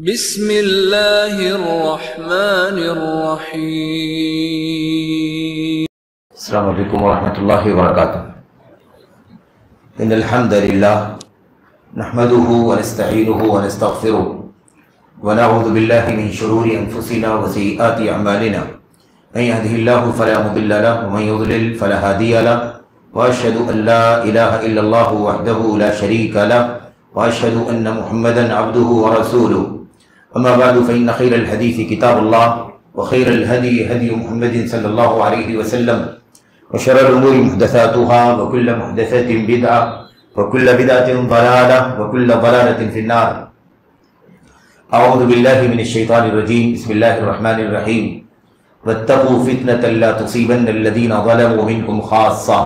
بسم اللہ الرحمن الرحیم۔ السلام علیکم ورحمۃ اللہ وبرکاتہ۔ ان الحمد للہ نحمده ونستعینه ونستغفره ونعوذ باللہ من شرور انفسنا وسیئات اعمالنا من يهده الله فلا مضل له ومن يضلل فلا هادی له واشهد ان لا الہ الا اللہ وحدہ لا شریک له واشهد ان محمدا عبده ورسوله اما بعد فإن خير الحديث كتاب الله وخير الهدي هدي محمد صلى الله عليه وسلم وشر الأمور محدثاتها وكل محدثة بدعة وكل بدعة ضلالة وكل ضلالة في النار۔ أعوذ بالله من الشيطان الرجيم، بسم الله الرحمن الرحيم، واتقوا فتنة لا تصيبن الذين ظلموا منكم خاصة۔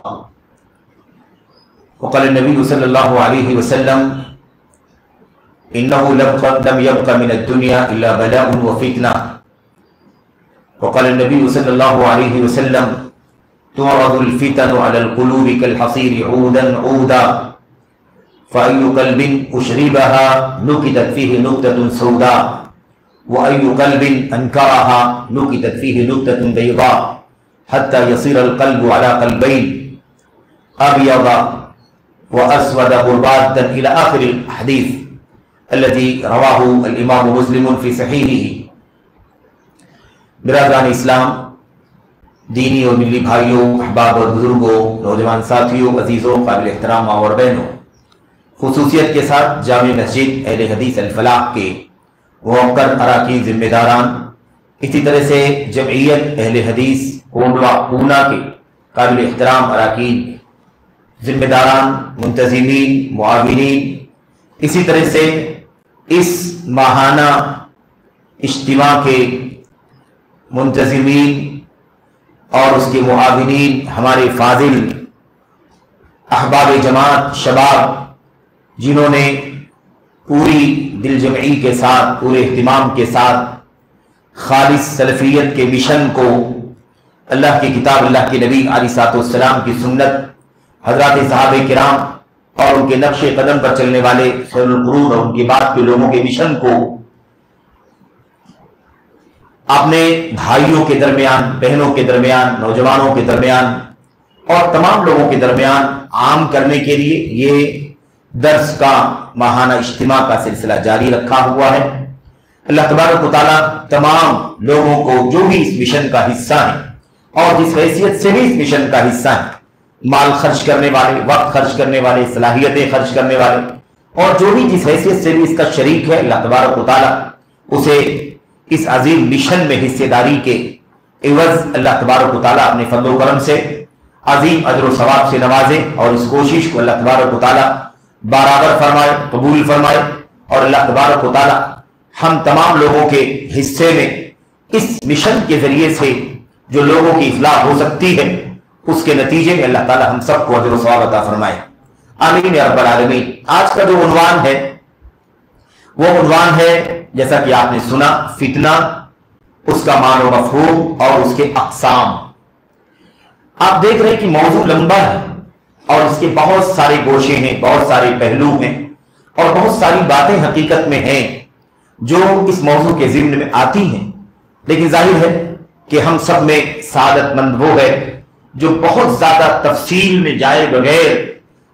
وقال النبي صلى الله عليه وسلم إنه لم يبق من الدنيا إلا بلاء وفتنة۔ وقال النبي صلى الله عليه وسلم تعرض الفتن على القلوب كالحصير عودا عودا فأي قلب أشربها نكتت فيه نكتة سوداء وأي قلب أنكرها نكتت فيه نكتة بيضاء حتى يصير القلب على قلبين أبيض وأسود غربادا إلى آخر الحديث الذي رواه الامام مسلم في صحیحہ۔ برادران اسلام، دینی اور ملی بھائیوں، احباب اور بزرگوں، نوجوان ساتھیوں، عزیزوں، قابل احترام ماں اور بہنوں، خصوصیت کے ساتھ جامع مسجد اہل حدیث الفلاح کے موقر اراکین ذمہ داران، اسی طرح سے جمعیت اہل حدیث پونا کے قابل احترام اراکین ذمہ داران، منتظمین، معاونین، اسی طرح سے اس ماہانہ اجتماع کے منتظمین اور اس کے معاونین، ہمارے فاضل احباب جماعت شباب، جنہوں نے پوری دل جمعی کے ساتھ، پورے اہتمام کے ساتھ خالص سلفیت کے مشن کو، اللہ کی کتاب، اللہ کے نبی علیہ الصلوۃ والسلام کی سنت، حضرات صحابہ کرام اور ان کے نقش قدم پر چلنے والے خیر القرون اور ان کے بعد کے لوگوں کے مشن کو اپنے بھائیوں کے درمیان، بہنوں کے درمیان، نوجوانوں کے درمیان اور تمام لوگوں کے درمیان عام کرنے کے لیے یہ درس کا ماہانہ اجتماع کا سلسلہ جاری رکھا ہوا ہے۔ اللہ تبارک و تعالیٰ تمام لوگوں کو جو بھی اس مشن کا حصہ ہیں اور جس حیثیت سے بھی اس مشن کا حصہ ہیں، مال خرچ کرنے والے، وقت خرچ کرنے والے، صلاحیتیں خرچ کرنے والے، اور جو بھی جس حیثیت سے بھی اس کا شریک ہے، اللہ تبارک و تعالیٰ اسے اس عظیم مشن میں حصے داری کے عوض اللہ تبارک و تعالیٰ اپنے فضل و کرم سے عظیم اجر و ثواب سے نوازے، اور اس کوشش کو اللہ تبارک و تعالیٰ برابر فرمائے، قبول فرمائے، اور اللہ تبارک و تعالیٰ ہم تمام لوگوں کے حصے میں اس مشن کے ذریعے سے جو لوگوں کی اصلاح ہو سکتی ہے، اس کے نتیجے میں اللہ تعالی ہم سب کو اجر و ثواب عطا فرمائے، آمین یا رب العالمین۔ آج کا جو عنوان ہے وہ عنوان ہے، جیسا کہ آپ نے سنا، فتنہ، اس کا معنی و مفہوم اور اس کے اقسام۔ آپ دیکھ رہے ہیں کہ موضوع لمبا ہے اور اس کے بہت سارے گوشے ہیں، بہت سارے پہلو ہیں، اور بہت ساری باتیں حقیقت میں ہیں جو اس موضوع کے ضمن میں آتی ہیں، لیکن ظاہر ہے کہ ہم سب میں سعادت مند وہ ہے جو بہت زیادہ تفصیل میں جائے بغیر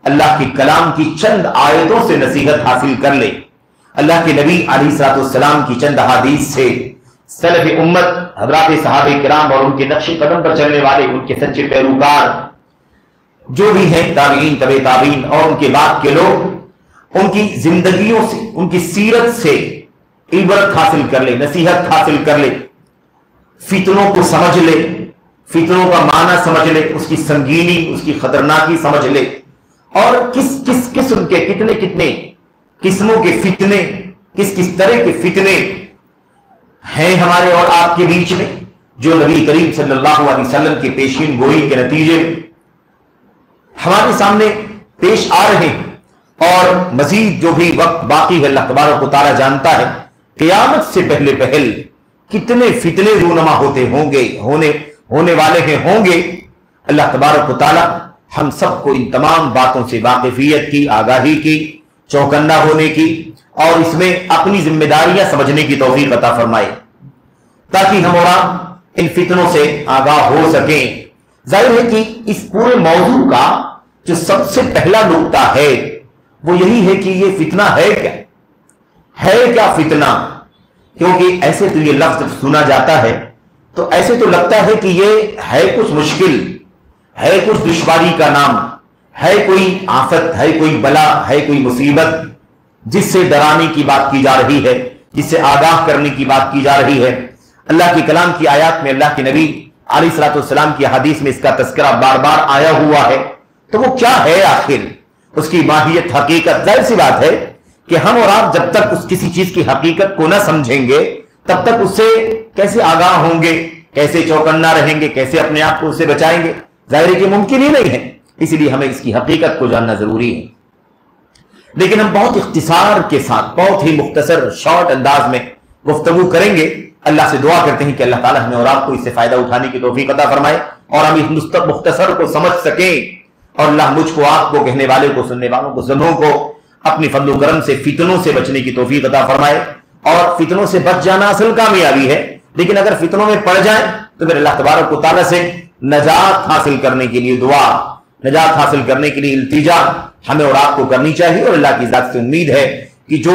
اللہ کے کلام کی چند آیتوں سے نصیحت حاصل کر لے، اللہ کے نبی علیہ الصلوۃ والسلام کی چند احادیث سے سلف امت، حضرات صحابہ کرام اور ان کے نقش قدم پر چلنے والے، ان کے سچے پیروکار جو بھی ہیں، تابعین، تبع تابعین اور ان کے بعد کے لوگ، ان کی زندگیوں سے، ان کی سیرت سے عبرت حاصل کر لے، نصیحت حاصل کر لے، فتنوں کو سمجھ لے، فتنوں کا معنی سمجھ لے، اس کی سنگینی، اس کی خطرناکی سمجھ لے، اور کس کس قسم کے، کتنے کتنے قسموں کے فتنے، کس کس طرح کے فتنے ہیں ہمارے اور آپ کے بیچ میں، جو نبی کریم صلی اللہ علیہ وسلم کی پیشین گوئی کے نتیجے میں ہمارے سامنے پیش آ رہے ہیں، اور مزید جو بھی وقت باقی ہے اللہ تبارک و تعالیٰ جانتا ہے قیامت سے پہلے پہل کتنے فتنے رونما ہونے والے ہیں، ہوں گے۔ اللہ تبارک و تعالیٰ ہم سب کو ان تمام باتوں سے واقفیت کی، آگاہی کی، چوکنا ہونے کی اور اس میں اپنی ذمہ داریاں سمجھنے کی توفیق عطا فرمائے تاکہ ہم اور آپ ان فتنوں سے آگاہ ہو سکیں۔ ظاہر ہے کہ اس پورے موضوع کا جو سب سے پہلا نقطہ ہے وہ یہی ہے کہ یہ فتنہ ہے کیا؟ ہے کیا فتنہ؟ کیونکہ ایسے تو یہ لفظ سنا جاتا ہے تو ایسے تو لگتا ہے کہ یہ ہے کچھ مشکل، ہے کچھ دشواری کا نام، ہے کوئی آفت، ہے کوئی بلا، ہے کوئی مصیبت جس سے ڈرانے کی بات کی جا رہی ہے، جس سے آگاہ کرنے کی بات کی جا رہی ہے۔ اللہ کے کلام کی آیات میں اللہ کے نبی علیہ الصلوۃ والسلام کی حدیث میں اس کا تذکرہ بار بار آیا ہوا ہے، تو وہ کیا ہے آخر؟ اس کی ماہیت، حقیقت۔ ظاہر سی بات ہے کہ ہم اور آپ جب تک اس کسی چیز کی حقیقت کو نہ سمجھیں گے تب تک اس سے کیسے آگاہ ہوں گے، کیسے چوکنا رہیں گے، کیسے اپنے آپ کو اس سے بچائیں گے؟ ظاہر ہے کہ ممکن ہی نہیں ہے، اس لیے ہمیں اس کی حقیقت کو جاننا ضروری ہے۔ لیکن ہم بہت اختصار کے ساتھ، بہت ہی مختصر شارٹ انداز میں گفتگو کریں گے۔ اللہ سے دعا کرتے ہیں کہ اللہ تعالیٰ ہمیں اور آپ کو اس سے فائدہ اٹھانے کی توفیق عطا فرمائے اور ہم اس مختصر کو سمجھ سکیں، اور اللہ مجھ کو، آپ کو، کہنے والے کو، سننے والوں کو، سبوں کو اپنی فضل و کرم سے فتنوں سے بچنے کی توفیق عطا فرمائے۔ اور فتنوں سے بچ جانا اصل کامیابی ہے، لیکن اگر فتنوں میں پڑ جائیں تو پھر اللہ تبارک و تعالیٰ سے نجات حاصل کرنے کے لیے دعا، نجات حاصل کرنے کے لیے التجا ہمیں اور آپ کو کرنی چاہیے۔ اور اللہ کی ذات سے امید ہے کہ جو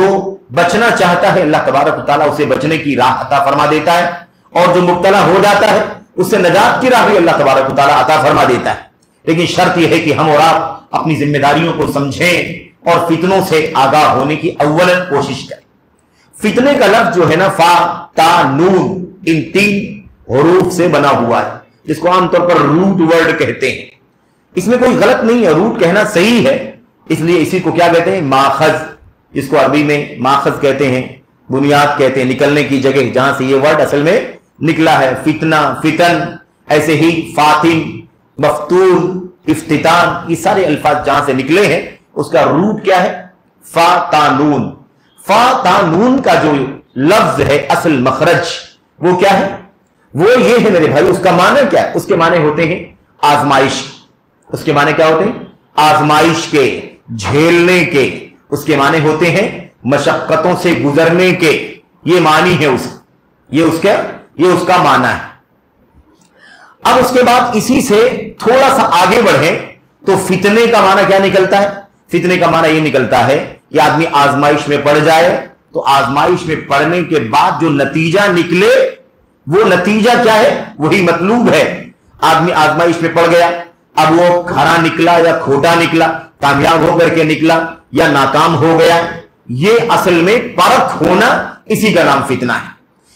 بچنا چاہتا ہے اللہ تبارک و تعالیٰ اسے بچنے کی راہ عطا فرما دیتا ہے، اور جو مبتلا ہو جاتا ہے اس سے نجات کی راہ بھی اللہ تبارک و تعالیٰ عطا فرما دیتا ہے۔ لیکن شرط یہ ہے کہ ہم اور آپ اپنی ذمہ داریوں کو سمجھیں اور فتنوں سے آگاہ ہونے کی اولاً کوشش کریں۔ فتنے کا لفظ جو ہے نا، فا تا نون، ان 3 حروف سے بنا ہوا ہے، جس کو عام طور پر روٹ ورڈ کہتے ہیں۔ اس میں کوئی غلط نہیں ہے، روٹ کہنا صحیح ہے، اس لیے اسی کو کیا کہتے ہیں؟ ماخذ، جس کو عربی میں ماخذ کہتے ہیں، بنیاد کہتے ہیں، نکلنے کی جگہ جہاں سے یہ ورڈ اصل میں نکلا ہے۔ فتنہ، فتن، ایسے ہی فاتن، مفتون، افتتان، یہ سارے الفاظ جہاں سے نکلے ہیں اس کا روٹ کیا ہے؟ فا تا نون۔ فا تا نون کا جو لفظ ہے اصل مخرج وہ کیا ہے؟ وہ یہ ہے میرے بھائی، اس کا معنی کیا ہے؟ اس کے معنی ہوتے ہیں آزمائش۔ اس کے معنی کیا ہوتے ہیں؟ آزمائش کے، جھیلنے کے۔ اس کے معنی ہوتے ہیں مشقتوں سے گزرنے کے۔ یہ معنی ہے یہ اس کا معنی ہے۔ اب اس کے بعد اسی سے تھوڑا سا آگے بڑھیں تو فتنے کا معنی کیا نکلتا ہے؟ فتنے کا معنی یہ نکلتا ہے کہ آدمی آزمائش میں پڑ جائے تو آزمائش میں پڑنے کے بعد جو نتیجہ نکلے وہ نتیجہ کیا ہے؟ وہی مطلوب ہے۔ آدمی آزمائش میں پڑ گیا، اب وہ کھرا نکلا یا کھوٹا نکلا، کامیاب ہو کر کے نکلا یا ناکام ہو گیا، یہ اصل میں پرکھ ہونا، اسی کا نام فتنہ ہے۔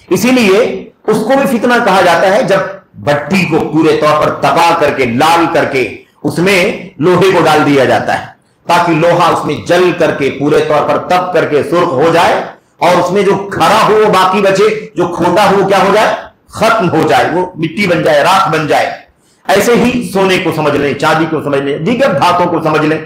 اسی لیے اس کو بھی فتنہ کہا جاتا ہے جب بھٹی کو پورے طور پر تباہ کر کے، لال کر کے اس میں لوہے کو ڈال دیا جاتا ہے تاکہ لوہا اس میں جل کر کے پورے طور پر تب کر کے سرخ ہو جائے، اور اس میں جو کھرا ہو وہ باقی بچے، جو کھوٹا ہو کیا ہو جائے؟ ختم ہو جائے، وہ مٹی بن جائے، راکھ بن جائے۔ ایسے ہی سونے کو سمجھ لیں، چاندی کو سمجھ لیں، دیگر دھاتوں کو سمجھ لیں،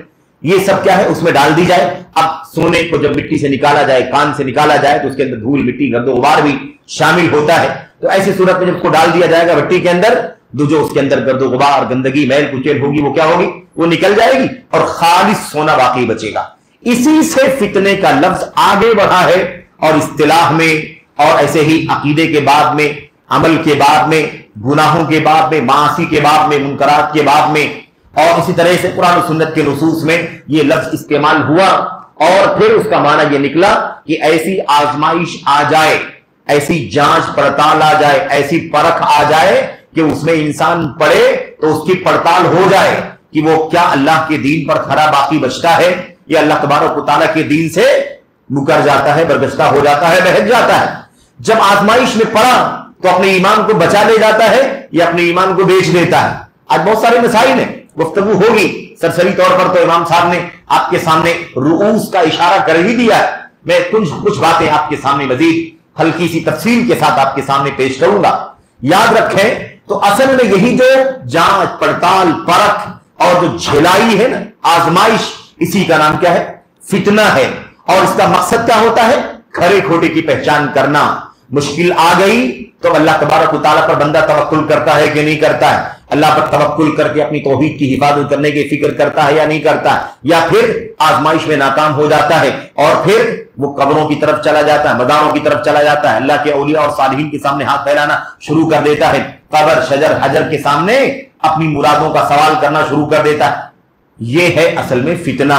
یہ سب کیا ہے؟ اس میں ڈال دی جائے۔ اب سونے کو جب مٹی سے نکالا جائے، کان سے نکالا جائے، تو اس کے اندر دھول، مٹی، گرد و غبار بھی شامل ہوتا ہے۔ تو ایسی صورت میں جب اس کو ڈال دیا جائے گا مٹی کے اندر، تو جو اس کے اندر گرد و غبار، گندگی، میل کچیل ہوگی وہ کیا ہوگی؟ وہ نکل جائے گی اور خالص سونا باقی بچے گا۔ اسی سے فتنے کا لفظ آگے بڑھا ہے، اور اصطلاح میں، اور ایسے ہی عقیدے کے بعد میں، عمل کے بعد میں، گناہوں کے بعد میں، معاصی کے بعد میں، منکرات کے بعد میں، اور اسی طرح سے قرآن و سنت کے نصوص میں یہ لفظ استعمال ہوا، اور پھر اس کا معنی یہ نکلا کہ ایسی آزمائش آ جائے، ایسی جانچ پڑتال آ جائے، ایسی پرکھ آ جائے کہ اس میں انسان پڑے تو اس کی پڑتال ہو جائے کہ وہ کیا اللہ کے دین پر کھرا باقی بچتا ہے یا اللہ تبارک و تعالیٰ کے دین سے مکر جاتا ہے، برگشتہ ہو جاتا ہے، بہت جاتا ہے۔ جب آزمائش میں پڑا تو اپنے ایمان کو بچا لے جاتا ہے یا اپنے ایمان کو بیچ دیتا ہے۔ آج بہت سارے مسائل ہیں، گفتگو ہوگی، سرسری طور پر تو امام صاحب نے آپ کے سامنے رؤوس کا اشارہ کر ہی دیا ہے۔ میں کچھ باتیں آپ کے سامنے مزید ہلکی سی تفصیل کے ساتھ آپ کے سامنے پیش کروں گا۔ یاد رکھیں تو اصل میں یہی جو جانچ پڑتال، پرکھ اور جو جھلائی ہے نا، آزمائش، اسی کا نام کیا ہے؟ فتنہ ہے۔ اور اس کا مقصد کیا ہوتا ہے؟ کھرے کھوٹے کی پہچان کرنا۔ مشکل آ گئی تو اللہ تبارک و تعالیٰ پر بندہ توکل کرتا ہے کہ نہیں کرتا ہے، اللہ پر توکل کر کے اپنی توحید کی حفاظت کرنے کی فکر کرتا ہے یا نہیں کرتا، یا پھر آزمائش میں ناکام ہو جاتا ہے اور پھر وہ قبروں کی طرف چلا جاتا ہے، مزاروں کی طرف چلا جاتا ہے، اللہ کے اولیاء اور صالحین کے سامنے ہاتھ پھیلانا شروع کر دیتا ہے، قبر شجر حجر کے سامنے اپنی مرادوں کا سوال کرنا شروع کر دیتا ہے۔ یہ ہے اصل میں فتنہ۔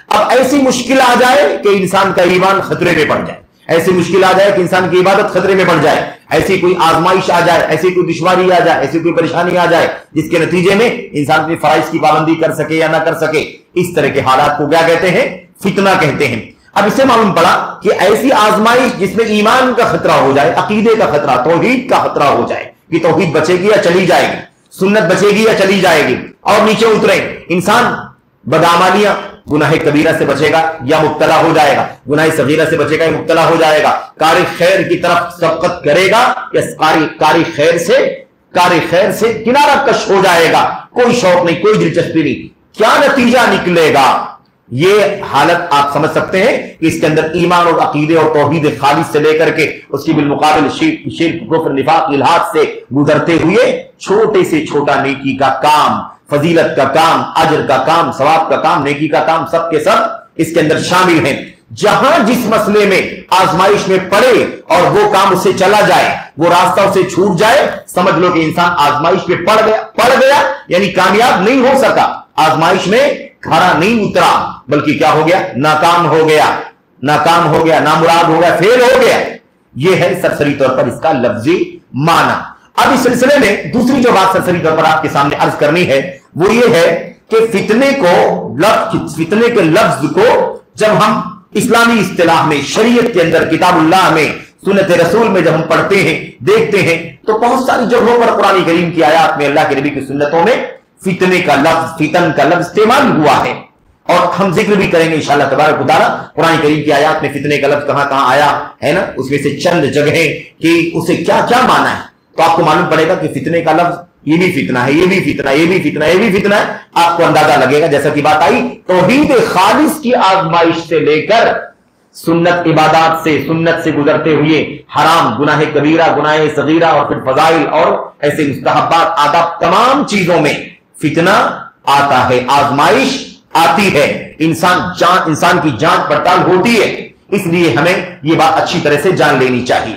اب ایسی مشکل آ جائے کہ انسان کا ایمان خطرے میں پڑ جائے، ایسی مشکل آ جائے کہ انسان کی عبادت خطرے میں پڑ جائے، ایسی کوئی آزمائش آ جائے، ایسی کوئی دشواری آ جائے، ایسی کوئی پریشانی آ جائے جس کے نتیجے میں انسان اپنے فرائض کی پابندی کر سکے یا نہ کر سکے، اس طرح کے حالات کو کیا کہتے ہیں؟ فتنہ کہتے ہیں۔ اب اس سے معلوم پڑا کہ ایسی آزمائش جس میں ایمان کا خطرہ ہو جائے، عقیدے کا خطرہ، توحید کا خطرہ ہو جائے کہ توحید بچے گی یا چلی جائے گی، سنت بچے گی یا چلی جائے گی، اور نیچے اترے انسان بدعمالیاں گناہ کبیرہ سے بچے گا یا مبتلا ہو جائے گا، گناہ صغیرہ سے بچے گا یا مبتلا ہو جائے گا، کار خیر کی طرف سبقت کرے گا یا کار خیر سے کنارہ کش ہو جائے گا، کوئی شوق نہیں، کوئی دلچسپی نہیں، کیا نتیجہ نکلے گا؟ یہ حالت آپ سمجھ سکتے ہیں کہ اس کے اندر ایمان اور عقیدے اور توحید خالص سے لے کر کے اس کی بالمقابل شرک کفر نفاق الحاد سے گزرتے ہوئے چھوٹے سے چھوٹا نیکی کا کام، فضیلت کا کام، اجر کا کام، ثواب کا کام، نیکی کا کام، سب کے سب اس کے اندر شامل ہیں۔ جہاں جس مسئلے میں آزمائش میں پڑے اور وہ کام اس سے چلا جائے، وہ راستہ اسے چھوٹ جائے، سمجھ لو کہ انسان آزمائش میں پڑ گیا یعنی کامیاب نہیں ہو سکا، آزمائش میں کھڑا نہیں اترا، بلکہ کیا ہو گیا؟ ناکام ہو گیا، نامراد ہو گیا، فیل ہو گیا۔ یہ ہے سرسری طور پر اس کا لفظی معنی۔ اب اس سلسلے میں دوسری جو بات سرسری طور پر آپ کے سامنے عرض کرنی ہے وہ یہ ہے کہ فتنے کے لفظ کو جب ہم اسلامی اصطلاح میں، شریعت کے اندر، کتاب اللہ میں، سنت رسول میں جب ہم پڑھتے ہیں، دیکھتے ہیں، تو بہت ساری جگہوں پر قرآن کریم کی آیات میں، اللہ کے نبی کی سنتوں میں فتن کا لفظ استعمال ہوا ہے، اور ہم ذکر بھی کریں گے انشاءاللہ تبارک و تعالیٰ قرآن کریم کی آیات میں فتنے کا لفظ کہاں کہاں آیا ہے نا، اس میں سے چند جگہیں کہ اسے کیا کیا معنی ہے، تو آپ کو معلوم پڑے گا کہ فتنے کا لفظ یہ بھی فتنہ ہے، یہ بھی فتنہ ہے، یہ بھی فتنہ ہے، یہ بھی فتنہ ہے، آپ کو اندازہ لگے گا۔ جیسا کہ بات آئی توحید خالص کی آزمائش سے لے کر سنت عبادات سے، سنت سے گزرتے ہوئے حرام، گناہ کبیرہ، گناہ صغیرہ، اور پھر فضائل اور ایسے مستحبات، آداب، تمام چیزوں میں فتنہ آتا ہے، آزمائش آتی ہے، انسان کی جانچ پڑتال ہوتی ہے، اس لیے ہمیں یہ بات اچھی طرح سے جان لینی چاہیے۔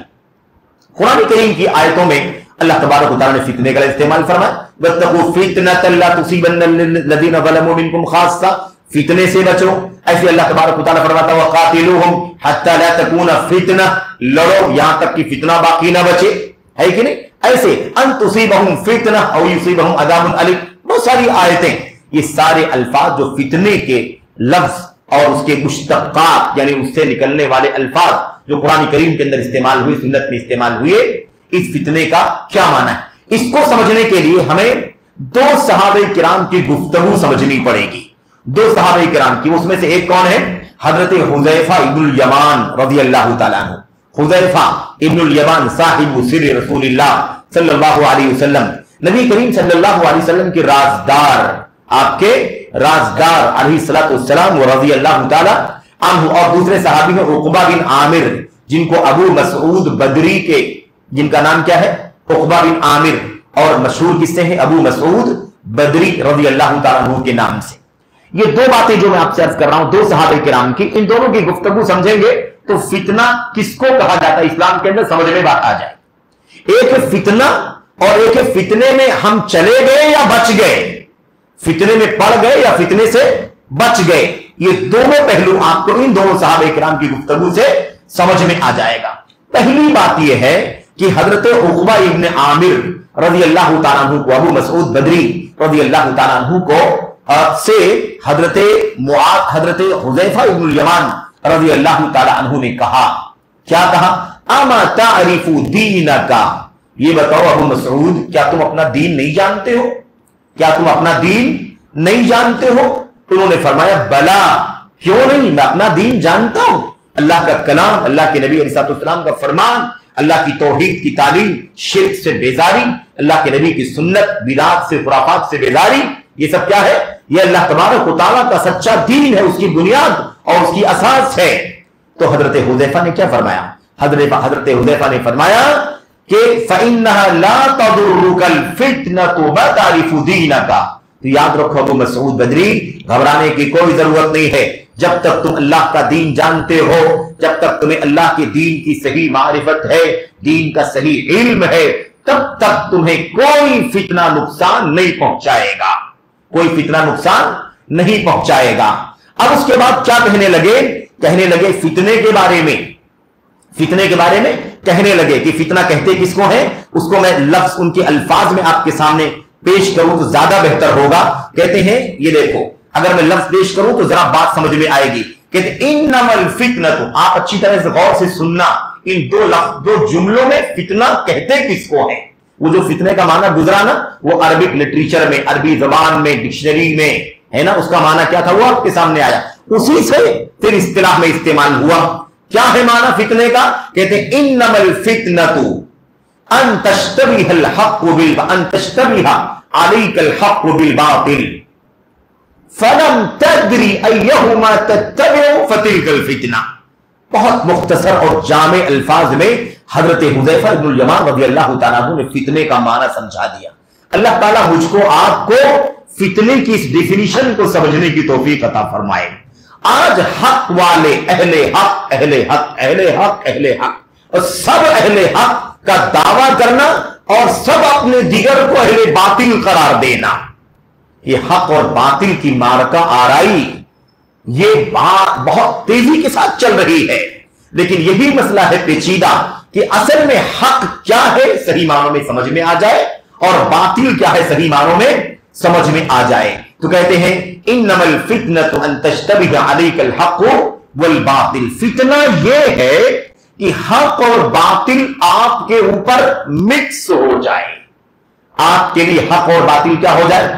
قرآن کریم کی آیتوں میں اللہ تبارک و تعالیٰ نے فتنے کا استعمال فرمایا، وَاتَّقُوا فِتْنَةً لَا تُصِيبَنَّ الَّذِينَ ظَلَمُوا مِنكُمْ خَاصَّةً، فتنے سے بچو۔ ایسے اللہ تبارک و تعالیٰ فرماتا ہے وَقَاتِلُوهُمْ حَتَّى لَا تَكُونَ فِتْنَةً، لڑو یہاں تک کہ فتنہ باقی نہ بچے، ہے کہ نہیں؟ ایسے ان تصیبہم فتنہ او یصیبہم عذاب الیم، بہت ساری آیتیں، یہ سارے الفاظ جو فتنے کے لفظ اور اس کے مشتقات یعنی اس سے نکلنے والے الفاظ جو قرآن کریم کے اندر استعمال ہوئے، سنت میں استعمال ہوئے، اس فتنے کا کیا معنی ہے؟ اس کو سمجھنے کے لیے ہمیں دو صحابہ کرام کی گفتگو سمجھنی پڑے گی، دو صحابہ کرام کی، اس میں سے ایک کون ہے؟ حضرت حذیفہ ابن الیمان رضی اللہ تعالیٰ عنہ۔ حذیفہ ابن الیمان صاحب سر رسول اللہ صلی اللہ علیہ وسلم، نبی کریم صلی اللہ علیہ وسلم کے رازدار، آپ کے رازدار علیہ الصلوۃ والسلام رضی اللہ تعالیٰ عنہ۔ اور دوسرے صحابی ہیں عقبہ بن عامر، جن کو ابو مسعود بدری کے، جن کا نام کیا ہے؟ عقبہ بن عامر، اور مشہور کس سے ہیں؟ ابو مسعود بدری رضی اللہ تعالیٰ عنہ کے نام سے۔ یہ دو باتیں جو میں آپ سے عرض کر رہا ہوں، دو صحابہ کرام کی، ان دونوں کی گفتگو سمجھیں گے تو فتنہ کس کو کہا جاتا ہے اسلام کے اندر سمجھ میں بات آ جائے۔ ایک ہے فتنہ اور ایک ہے فتنے میں ہم چلے گئے یا بچ گئے، فتنے میں پڑ گئے یا فتنے سے بچ گئے۔ یہ دونوں پہلو آپ کو ان دونوں صحابہ کرام کی گفتگو سے سمجھ میں آ جائے گا۔ پہلی بات یہ ہے کہ حضرت عقبہ ابن عامر رضی اللہ تعالیٰ عنہ کو، ابو مسعود بدری رضی اللہ تعالیٰ عنہ کو سے حضرت حذیفہ ابن الیمان رضی اللہ تعالیٰ عنہ نے کہا، کیا کہا؟ اما تعرف دینک، یہ بتاؤ ابو مسعود، کیا تم اپنا دین نہیں جانتے ہو؟ کیا تم اپنا دین نہیں جانتے ہو؟ انہوں نے فرمایا بلا، کیوں نہیں، میں اپنا دین جانتا ہوں، اللہ کا کلام، اللہ کے نبی علیہ السلام کا فرمان، اللہ کی توحید کی تعلیم، شرک سے بیزاری، اللہ کے نبی کی سنت، بدعات سے، خرافات سے بیزاری، یہ سب کیا ہے؟ یہ اللہ تبارک و تعالیٰ کا سچا دین ہے، اس کی بنیاد اور اس کی اساس ہے۔ تو حضرت حذیفہ نے کیا فرمایا؟ حضرت حذیفہ نے فرمایا کہ فَإِنَّهَا لَا تَضُرُّكَ الْفِتْنَةُ بَتَعْرِفُ دِينَكَ. تو یاد رکھو ابو مسعود بدری، گھبرانے کی کوئی ضرورت نہیں ہے. جب تک تم اللہ کا دین جانتے ہو، جب تک تمہیں اللہ کے دین کی صحیح معرفت ہے، دین کا صحیح علم ہے، تب تک تمہیں کوئی فتنہ نقصان نہیں پہنچائے گا، کوئی فتنہ نقصان نہیں پہنچائے گا. اب اس کے بعد کیا کہنے لگے فتنے کے بارے میں، فتنے کے بارے میں کہنے لگے کہ فتنہ کہتے کس کو ہیں. اس کو میں لفظ ان کے الفاظ میں آپ کے سامنے پیش کروں تو زیادہ بہتر ہوگا. کہتے ہیں یہ دیکھو، اگر میں لفظ پیش کروں تو ذرا بات سمجھ میں آئے گی. کہتے انما الفتنۃ، آپ اچھی طرح سے غور سے سننا، ان دو جملوں میں فتنہ کہتے کس کو ہیں. وہ جو فتنے کا معنی گزرا نا، وہ عربک لٹریچر میں، عربی زبان میں، ڈکشنری میں ہے نا، اس کا معنی کیا تھا وہ آپ کے سامنے آیا، اسی سے پھر اصطلاح میں استعمال ہوا. کیا ہے معنی فتنے کا؟ کہتے ہیں انما الفتنۃ ان تشتبہ الحق ان تشتبہ علیک الحق بالباطل فلم تدری ایہما تتبع فتلک الفتنہ. بہت مختصر اور جامع الفاظ میں حضرت حذیفہ بن الیمان رضی اللہ تعالیٰ عنہ نے فتنے کا معنی سمجھا دیا. اللہ تعالیٰ مجھ کو آپ کو فتنے کی اس ڈیفینیشن کو سمجھنے کی توفیق عطا فرمائے. آج حق والے، اہل حق اور سب اہل حق کا دعویٰ کرنا اور سب اپنے دیگر کو اہل باطل قرار دینا، یہ حق اور باطل کی مارکہ آرائی، یہ بات بہت تیزی کے ساتھ چل رہی ہے. لیکن یہی مسئلہ ہے پیچیدہ کہ اصل میں حق کیا ہے صحیح معنوں میں سمجھ میں آ جائے اور باطل کیا ہے صحیح معنوں میں سمجھ میں آ جائے. تو کہتے ہیں انما الفتنۃ ان تشتبہ علیک الحق والباطل. فتنہ یہ ہے کہ حق اور باطل آپ کے اوپر مکس ہو جائے، آپ کے لیے حق اور باطل کیا ہو جائے؟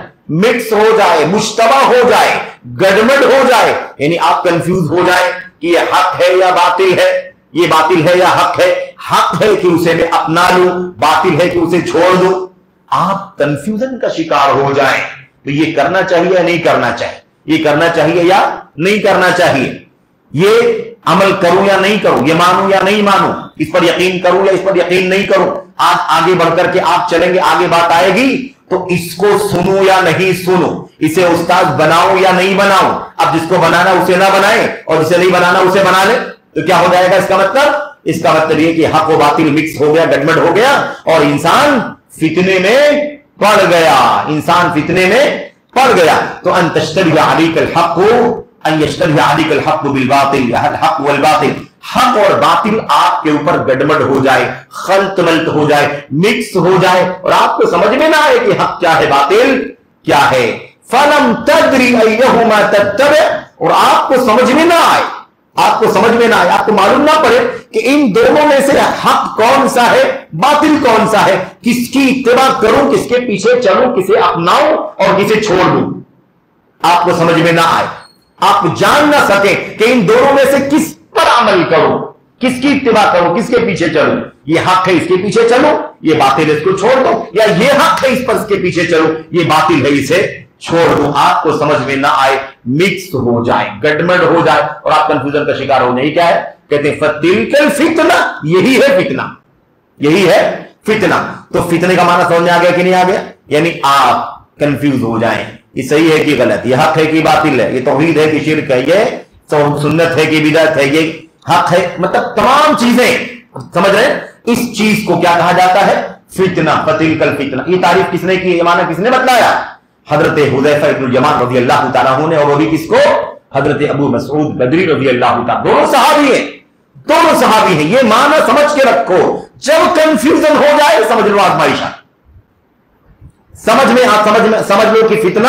مکس ہو جائے، مشتبہ ہو جائے، گڑبڑ ہو جائے. یعنی آپ کنفیوز ہو جائیں کہ یہ حق ہے یا باطل ہے، یہ باطل ہے یا حق ہے، حق ہے کہ اسے میں اپنا لوں، باطل ہے کہ اسے چھوڑ دوں. آپ کنفیوژن کا شکار ہو جائیں. تو یہ کرنا چاہیے یا نہیں کرنا چاہیے، یہ کرنا چاہیے یا نہیں کرنا چاہیے، یہ عمل کروں یا نہیں کروں، یہ مانوں یا نہیں مانوں، اس پر یقین کروں یا اس پر یقین نہیں کروں. آج آگے بڑھ کر کے آپ چلیں گے، آگے بات آئے گی تو اس کو سنوں یا نہیں سنوں، اسے استاد بناؤں یا نہیں بناؤں. اب جس کو بنانا اسے نہ بنائے اور جسے نہیں بنانا اسے بنا لے تو کیا ہو جائے گا؟ اس کا مطلب یہ کہ حق و باطل مکس ہو گیا، گڑبڑ ہو گیا اور انسان فتنے میں پڑ گیا، انسان فتنے میں پڑ گیا. تو ان تشتبہ علیک الحق ان یشتبہ علیک الحق بالباطل، الحق والباطل، حق اور باطل آپ کے اوپر گڑبڑ ہو جائے، خلط ملط ہو جائے، مکس ہو جائے اور آپ کو سمجھ میں نہ آئے کہ حق کیا ہے باطل کیا ہے. فلم تدری ایہما تتبع، اور آپ کو سمجھ میں نہ آئے، آپ کو سمجھ میں نہ آئے، آپ کو معلوم نہ پڑے کہ ان دونوں میں سے حق کون سا ہے، باطل کون سا ہے، کس کی اتباع کروں، کس کے پیچھے چلوں، کسے اپناؤں اور کسے چھوڑ دوں. آپ کو سمجھ میں نہ آئے، آپ جان نہ سکیں کہ ان دونوں میں سے کس پر عمل کروں، کس کی اتباع کروں، کس کے پیچھے چلوں. یہ حق ہے اس کے پیچھے چلوں، یہ باطل ہے اس کو چھوڑ دوں، یا یہ حق ہے اس پر اس کے پیچھے چلوں، یہ باطل ہے اسے چھوڑ دوں. آپ کو سمجھ میں نہ آئے، مکس ہو جائے، گڑبڑ ہو جائے اور آپ کنفیوژن کا شکار ہو. نہیں کیا ہے؟ کہتے ہیں فتلک الفتنہ، یہی ہے فتنہ، یہی ہے فتنہ. تو فتنے کا معنی سمجھ میں آ گیا کہ نہیں آ گیا؟ یعنی آپ کنفیوز ہو جائیں، یہ صحیح ہے کہ غلط، یہ حق ہے کہ باطل ہے، یہ توحید ہے کہ شرک ہے، یہ سنت ہے کہ بدعت ہے، یہ حق ہے، مطلب تمام چیزیں سمجھ رہے ہیں. اس چیز کو کیا کہا جاتا ہے؟ فتنہ، فتلک الفتنہ. یہ تعریف کس نے کی، یہ معنی کس نے بتلایا؟ حضرت حذیفہ بن الیمان رضی اللہ تعالیٰ عنہ نے، اور وہ بھی کس کو؟ حضرت ابو مسعود بدری رضی اللہ تعالیٰ. دونوں صحابی ہیں، دونوں صحابی ہیں. یہ معنی سمجھ کے رکھو، جب کنفیوژن ہو جائے سمجھ لو آزمائش، سمجھ لو کہ فتنہ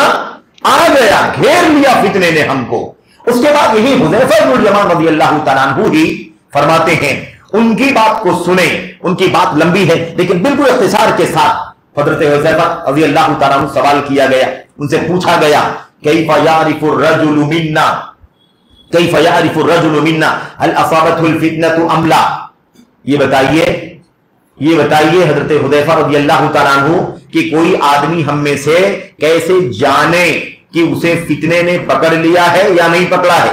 آ گیا، گھیر لیا فتنے نے ہم کو. اس کے بعد یہی حذیفہ بن الیمان رضی اللہ تعالیٰ عنہ ہی فرماتے ہیں، ان کی بات کو سنیں، ان کی بات لمبی ہے لیکن بالکل اختصار کے ساتھ. حضرت حذیفہ رضی اللہ تعالیٰ عنہ سوال کیا گیا، ان سے پوچھا گیا کیف یعرف الرجل منا، کیف یعرف الرجل منا هل اصابته الفتنة ام لا. یہ بتائیے حضرت حذیفہ رضی اللہ تعالیٰ عنہ کہ کوئی آدمی ہم میں سے کیسے جانے کہ اسے فتنے نے پکڑ لیا ہے یا نہیں پکڑا ہے.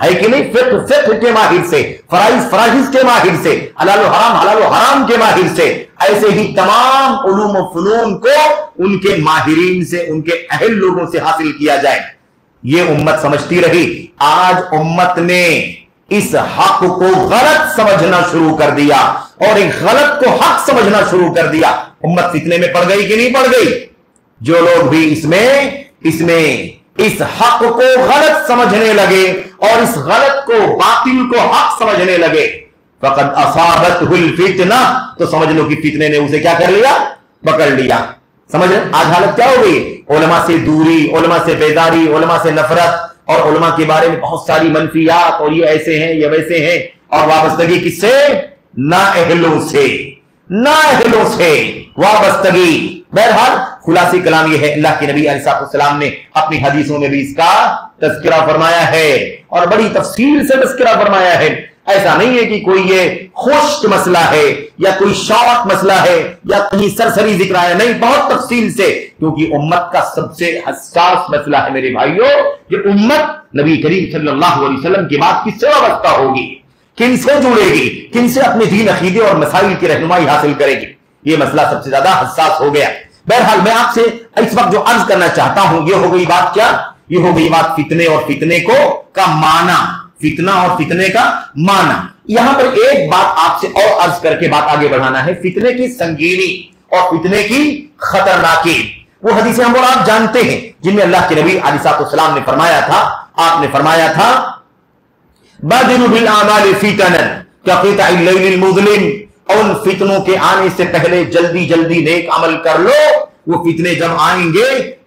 ہے کہ نہیں؟ فقہ کے ماہر سے، فرائض کے ماہر سے، حلال و حرام کے ماہر سے، ایسے ہی تمام علوم و فنون کو ان کے ماہرین سے، ان کے اہل لوگوں سے حاصل کیا جائے. یہ امت سمجھتی رہی. آج امت نے اس حق کو غلط سمجھنا شروع کر دیا اور ایک غلط کو حق سمجھنا شروع کر دیا. امت فتنے میں پڑ گئی کہ نہیں پڑ گئی؟ جو لوگ بھی اس حق کو غلط سمجھنے لگے اور اس غلط کو باطل کو حق سمجھنے لگے، فقد اصابتہ الفتنہ، تو سمجھ لو کہ فتنے نے اسے کیا کر لیا؟ پکڑ لیا. سمجھ رہے؟ آج حالت کیا ہو گئی؟ علماء سے دوری، علماء سے بیداری، علماء سے نفرت، اور علماء کے بارے میں بہت ساری منفیات، اور یہ ایسے ہیں، یہ ویسے ہیں، اور وابستگی کس سے؟ نااہلوں سے وابستگی. بہرحال خلاصی کلام یہ ہے، اللہ کے نبی علیہ السلام نے اپنی حدیثوں میں بھی اس کا تذکرہ فرمایا ہے اور بڑی تفصیل سے تذکرہ فرمایا ہے. ایسا نہیں ہے کہ کوئی یہ خشک مسئلہ ہے یا کوئی شارٹ مسئلہ ہے یا کہیں سرسری ذکر آیا، نہیں، بہت تفصیل سے، کیونکہ امت کا سب سے حساس مسئلہ ہے میرے بھائیوں. یہ امت نبی کریم صلی اللہ علیہ وسلم کی بات کس سے وابستہ ہوگی، کن سے جڑے گی، کن سے اپنے دین عقیدے اور مسائل کی رہنمائی حاصل کرے گی. یہ مسئلہ سب سے زیادہ حساس ہو گیا. بہرحال میں آپ سے اس وقت جو عرض کرنا چاہتا ہوں، یہ ہو گئی بات کیا؟ یہ ہو گئی بات فتنے اور فتنے کا معنی، فتنہ اور فتنے کا معنی. یہاں پر ایک بات آپ سے اور عرض کر کے بات آگے بڑھانا ہے، فتنے کی سنگینی اور فتنے کی خطرناکی. وہ حدیثیں ہم اور آپ جانتے ہیں جن میں اللہ کے نبی علیہ السلام نے فرمایا تھا، آپ نے فرمایا تھا بادروا بالاعمال فتنا كقطع الليل المظلم، ان فتنوں کے آنے سے پہلے جلدی جلدی نیک عمل کر لو. وہ فتنے جب آئیں گے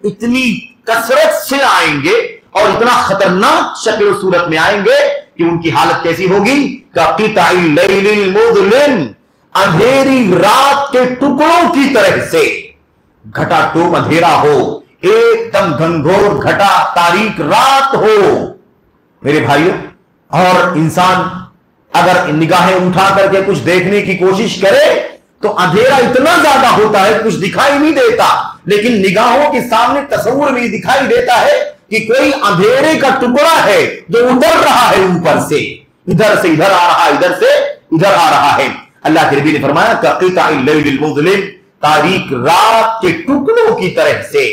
اتنی کثرت سے آئیں گے اور اتنا خطرناک شکل و صورت میں آئیں گے کہ ان کی حالت کیسی ہوگی؟ كقطع الليل المظلم، اندھیری رات کے ٹکڑوں کی طرح سے. گھٹا ٹوپ اندھیرا ہو، ایک دم گھنگھور گھٹا تاریک رات ہو میرے بھائیوں، اور انسان اگر نگاہیں اٹھا کر کے کچھ دیکھنے کی کوشش کرے تو اندھیرا اتنا زیادہ ہوتا ہے کچھ دکھائی نہیں دیتا، لیکن نگاہوں کے سامنے تصور بھی دکھائی دیتا ہے کہ کوئی اندھیرے کا ٹکڑا ہے جو اتر رہا ہے اوپر سے ادھر آ رہا ہے، ادھر سے ادھر آ رہا ہے. اللہ کے نبی نے فرمایا كقطع الليل المظلم، تاریک رات کے ٹکڑوں کی طرح سے.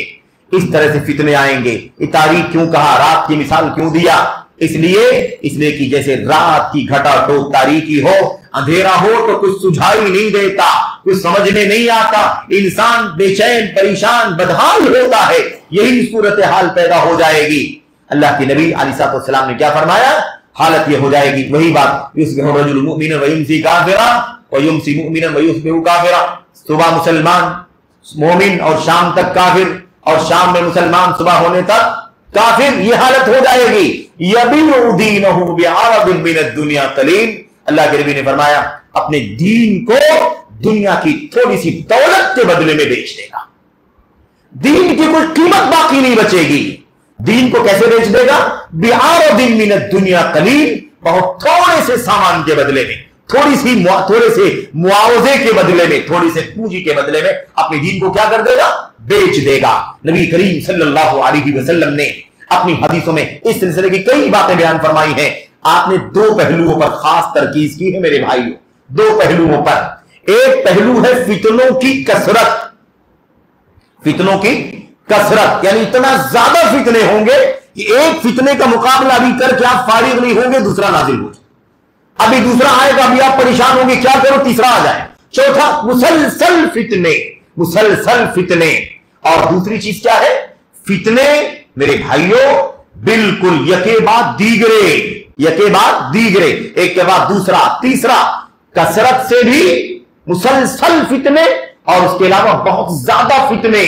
اس طرح سے فتنے آئیں گے. یہ تاریک کیوں کہا، رات کی مثال کیوں دیا؟ اس لیے کہ جیسے رات کی گھٹا ٹوپ تاریکی ہو، اندھیرا ہو تو کچھ سجھائی نہیں دیتا، کچھ سمجھنے نہیں آتا، انسان بے چین پریشان بدحال ہوتا ہے. یہی صورتحال پیدا ہو جائے گی. اللہ کے نبی علیہ السلام نے کیا فرمایا؟ حالت یہ ہو جائے گی، وہی بات، یصبح الرجل مؤمنا ویمسی کافرا ویمسی مؤمنا ویصبح کافرا. صبح مسلمان مومن اور شام تک کافر، اور شام میں مسلمان صبح ہونے تک کافر. یہ حالت ہو جائے گی. یبیع دینہ بعرض من الدنیا قلیل، اللہ کے نبی نے فرمایا اپنے دین کو دنیا کی تھوڑی سی دولت کے بدلے میں بیچ دے گا. دین کی کوئی قیمت باقی نہیں بچے گی. دین کو کیسے بیچ دے گا؟ بعرض من الدنیا قلیل، بہت تھوڑے سے سامان کے بدلے میں، تھوڑے سے معاوضے کے بدلے میں، تھوڑی سے پونجی کے بدلے میں اپنے دین کو کیا کر دے گا؟ بیچ دے گا. نبی کریم صلی اللہ علیہ وسلم نے اپنی حدیثوں میں اس سلسلے کی کئی باتیں بیان فرمائی ہیں. آپ نے دو پہلوؤں پر خاص ترکیز کی ہے میرے بھائیوں، دو پہلوؤں پر. ایک پہلو ہے فتنوں کی کثرت. فتنوں کی کثرت یعنی اتنا زیادہ فتنے ہوں گے کہ ایک فتنے کا مقابلہ بھی کر کے آپ فارغ نہیں ہوں گے، دوسرا نازل ہو جائے. ابھی دوسرا آئے گا، ابھی آپ پریشان ہوں گے کیا کرو، تیسرا آ جائے. چوتھا مسلسل فتنے. اور دوسری چیز کیا ہے؟ فتنے میرے بھائیوں بالکل یکے بعد دیگرے، ایک کے بعد دوسرا تیسرا، کثرت سے بھی مسلسل فتنے اور اس کے علاوہ بہت زیادہ فتنے.